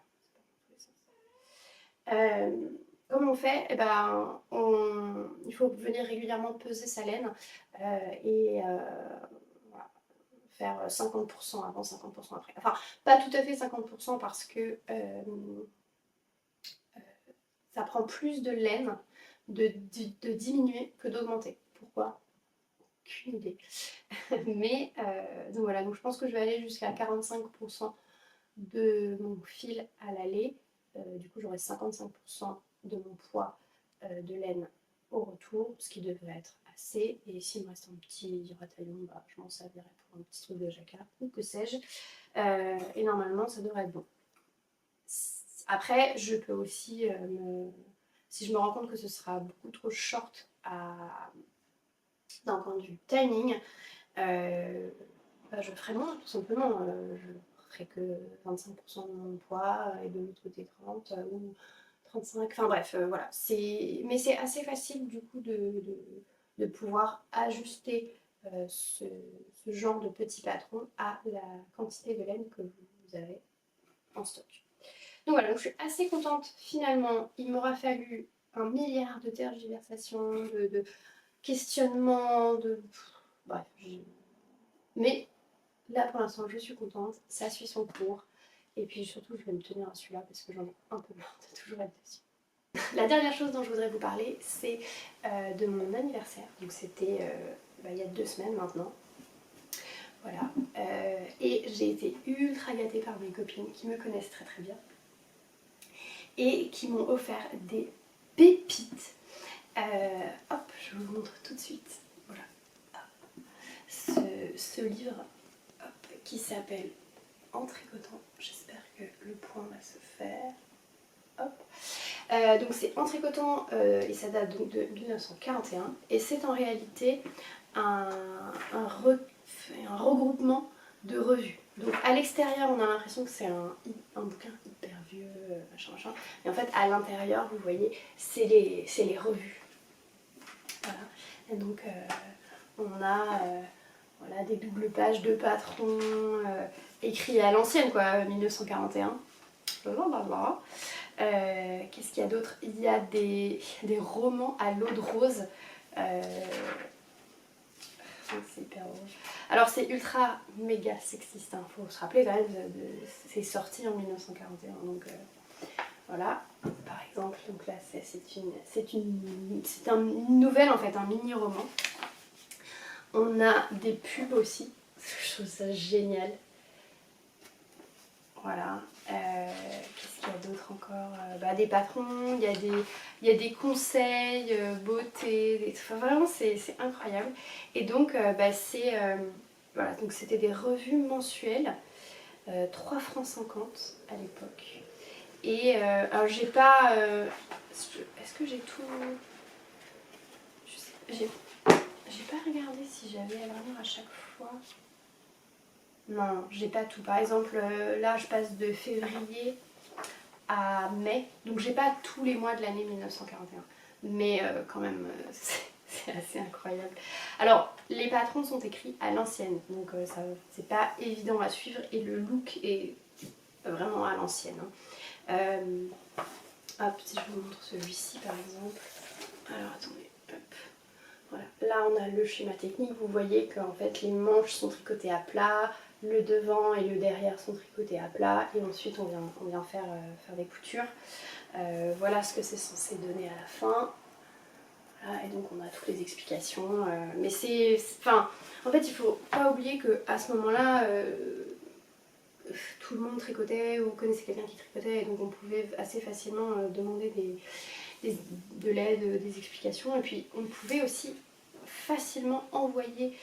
euh, comme on fait, eh ben, il faut venir régulièrement peser sa laine et voilà, faire 50% avant, 50% après. Enfin, pas tout à fait 50% parce que ça prend plus de laine de diminuer que d'augmenter. Pourquoi? Aucune idée. Mais donc voilà, donc je pense que je vais aller jusqu'à 45% de mon fil à l'aller. Du coup, j'aurai 55% de mon poids de laine au retour, ce qui devrait être assez. Et s'il me reste un petit rataillon, bah, je m'en servirai pour un petit truc de jacquard ou que sais-je. Et normalement, ça devrait être bon. Après, je peux aussi, si je me rends compte que ce sera beaucoup trop short d'un point de vue timing, bah, je ferai moins, tout simplement. Je ferai que 25% de mon poids et de l'autre côté 30 ou 35. Enfin bref, voilà. Mais c'est assez facile du coup de pouvoir ajuster ce genre de petit patron à la quantité de laine que vous avez en stock. Donc voilà, donc je suis assez contente finalement. Il m'aura fallu un milliard de tergiversations, de questionnements, bref. Mais là pour l'instant je suis contente, ça suit son cours. Et puis surtout je vais me tenir à celui-là parce que j'en ai un peu marre de toujours être dessus. La dernière chose dont je voudrais vous parler, c'est de mon anniversaire. Donc c'était bah, il y a 2 semaines maintenant. Voilà. Et j'ai été ultra gâtée par mes copines qui me connaissent très très bien. et qui m'ont offert des pépites. Hop, je vous montre tout de suite. Voilà. Ce livre qui s'appelle En tricotant. J'espère que le point va se faire. Hop. Donc c'est En tricotant et ça date donc de 1941 et c'est en réalité un regroupement de revues. Donc à l'extérieur on a l'impression que c'est un bouquin hyper vieux, machin machin, mais en fait à l'intérieur vous voyez c'est les revues. Voilà. Et donc on a voilà, des doubles pages de patrons écrits à l'ancienne quoi, 1941. Blablabla. Qu'est-ce qu'il y a d'autre? Il y a des romans à l'eau de rose. C'est hyper drôle. Alors c'est ultra méga sexiste, hein. Faut se rappeler quand même, c'est sorti en 1941, donc voilà. Par exemple, donc là c'est une nouvelle en fait, un mini roman. On a des pubs aussi, je trouve ça génial. Voilà. Qu'est-ce qu'il y a d'autre encore? Des patrons, il y a des conseils, beauté, enfin, vraiment c'est incroyable. Et donc voilà, donc c'était des revues mensuelles, 3 francs 50 à l'époque. Et alors j'ai pas... est-ce que j'ai tout... Je sais, j'ai pas regardé si j'avais à lire à chaque fois. Non, j'ai pas tout. Par exemple, là je passe de février à mai, donc j'ai pas tous les mois de l'année 1941. Mais quand même, c'est assez incroyable. Alors, les patrons sont écrits à l'ancienne, donc c'est pas évident à suivre et le look est vraiment à l'ancienne. Hein. Hop, si je vous montre celui-ci par exemple. Alors attendez, hop. Voilà. Là on a le schéma technique, vous voyez qu'en fait les manches sont tricotées à plat, le devant et le derrière sont tricotés à plat et ensuite on vient faire des coutures. Voilà ce que c'est censé donner à la fin. Voilà, et donc on a toutes les explications. Mais enfin, en fait il faut pas oublier qu'à ce moment-là, tout le monde tricotait ou connaissait quelqu'un qui tricotait et donc on pouvait assez facilement demander de l'aide, des explications et puis on pouvait aussi facilement envoyer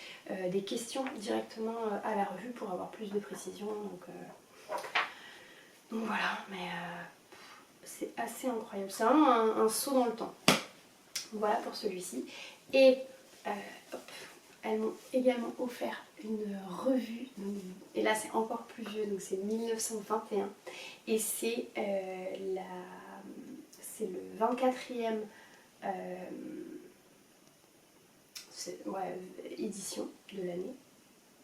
des questions directement à la revue pour avoir plus de précision. Donc voilà, mais c'est assez incroyable. C'est vraiment un saut dans le temps. Voilà pour celui-ci. Et hop, elles m'ont également offert une revue. Et là c'est encore plus vieux, donc c'est 1921. Et c'est le 24e édition de l'année.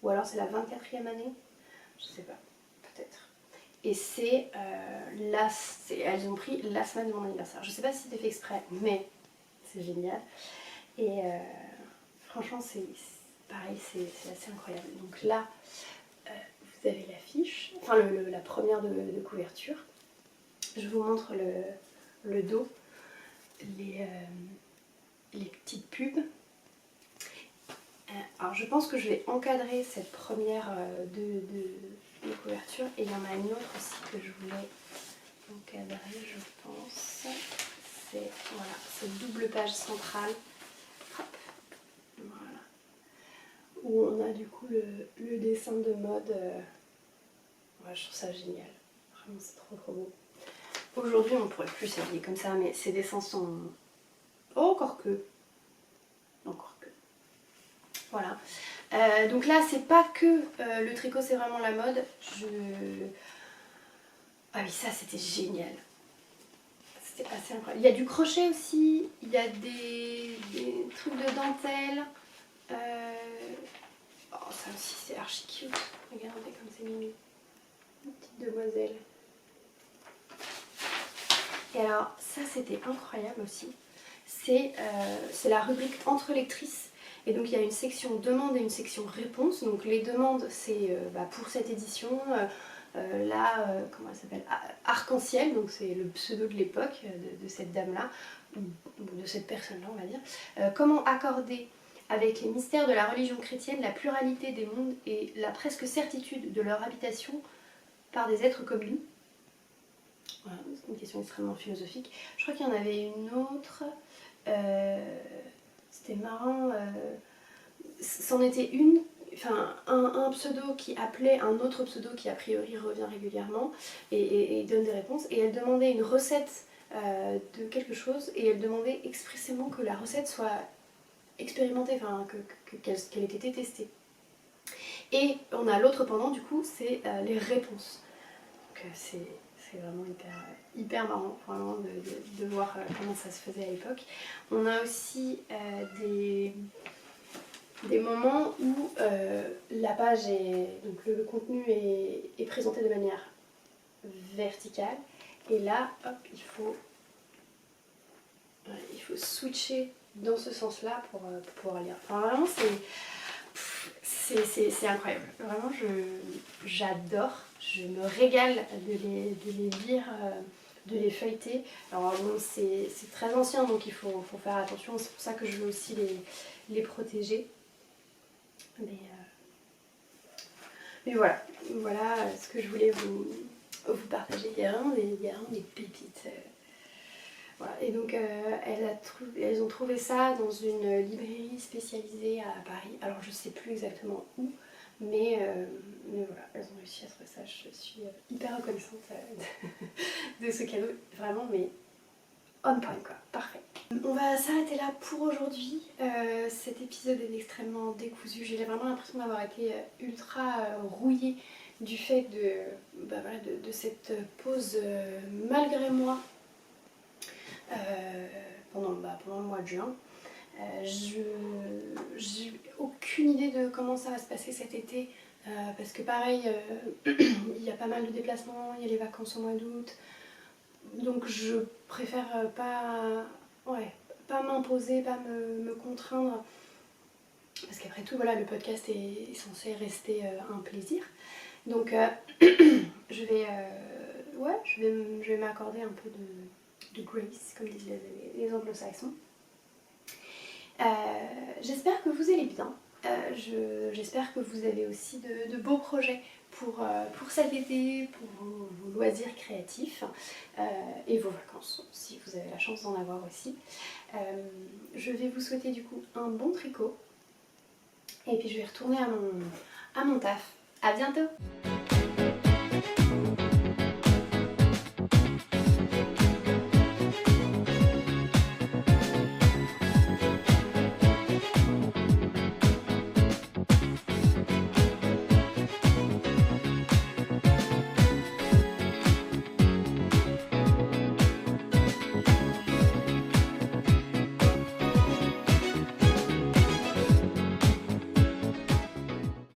Ou alors c'est la 24e année, je sais pas, peut-être. Et c'est elles ont pris la semaine de mon anniversaire. Je sais pas si c'était fait exprès, mais c'est génial. Et franchement, c'est pareil, c'est assez incroyable. Donc là, vous avez l'affiche, enfin la première de couverture. Je vous montre le dos, les petites pubs. Alors je pense que je vais encadrer cette première de couverture et il y en a une autre aussi que je voulais encadrer, je pense. C'est voilà, cette double page centrale. Hop, voilà. Où on a du coup le dessin de mode. Ouais, je trouve ça génial. Vraiment c'est trop trop beau. Aujourd'hui on ne pourrait plus s'habiller comme ça, mais ces dessins sont... Oh, encore que. Voilà. Donc là, c'est pas que le tricot, c'est vraiment la mode. Ah oui, ça, c'était génial. C'était assez incroyable. Il y a du crochet aussi. Il y a des trucs de dentelle. Oh, ça aussi, c'est archi cute. Regardez comme c'est mignon. Une petite demoiselle. Et alors, ça, c'était incroyable aussi. C'est la rubrique entre lectrices. Et donc il y a une section demande et une section réponse. Donc les demandes c'est pour cette édition, comment elle s'appelle, Arc-en-Ciel, donc c'est le pseudo de l'époque de cette dame-là, ou de cette personne-là on va dire. Comment accorder avec les mystères de la religion chrétienne la pluralité des mondes et la presque certitude de leur habitation par des êtres comme nous. Voilà, c'est une question extrêmement philosophique. Je crois qu'il y en avait une autre. C'était marrant. C'en était une, enfin un pseudo qui appelait un autre pseudo qui a priori revient régulièrement et donne des réponses. Et elle demandait une recette de quelque chose et elle demandait expressément que la recette soit expérimentée, enfin qu'elle ait été testée. Et on a l'autre pendant du coup, c'est les réponses. Donc c'est vraiment hyper marrant vraiment de voir comment ça se faisait à l'époque. On a aussi des moments où la page est, donc le contenu est présenté de manière verticale et là hop il faut switcher dans ce sens là pour pouvoir lire. Enfin vraiment c'est incroyable, vraiment j'adore, je me régale de les lire, de les feuilleter. Alors bon c'est très ancien donc il faut faire attention, c'est pour ça que je veux aussi les protéger. Mais voilà ce que je voulais vous partager. Il y a vraiment des pépites. Voilà. Et donc elles ont trouvé ça dans une librairie spécialisée à Paris. Alors je sais plus exactement où, mais voilà, elles ont réussi à trouver ça. Je suis hyper reconnaissante de ce cadeau. Vraiment, mais on point quoi, parfait. On va s'arrêter là pour aujourd'hui. Cet épisode est extrêmement décousu. J'ai vraiment l'impression d'avoir été ultra rouillée du fait de cette pause malgré moi pendant le mois de juin. J'ai aucune idée de comment ça va se passer cet été parce que pareil, il y a pas mal de déplacements, il y a les vacances au mois d'août. Donc je préfère pas m'imposer, pas me contraindre. Parce qu'après tout, voilà, le podcast est censé rester un plaisir. Donc je vais m'accorder un peu de grace, comme disent les anglo-saxons. J'espère que vous allez bien. J'espère que vous avez aussi de beaux projets pour cet été, pour vos loisirs créatifs et vos vacances, si vous avez la chance d'en avoir aussi. Je vais vous souhaiter du coup un bon tricot et puis je vais retourner à mon taf. À bientôt!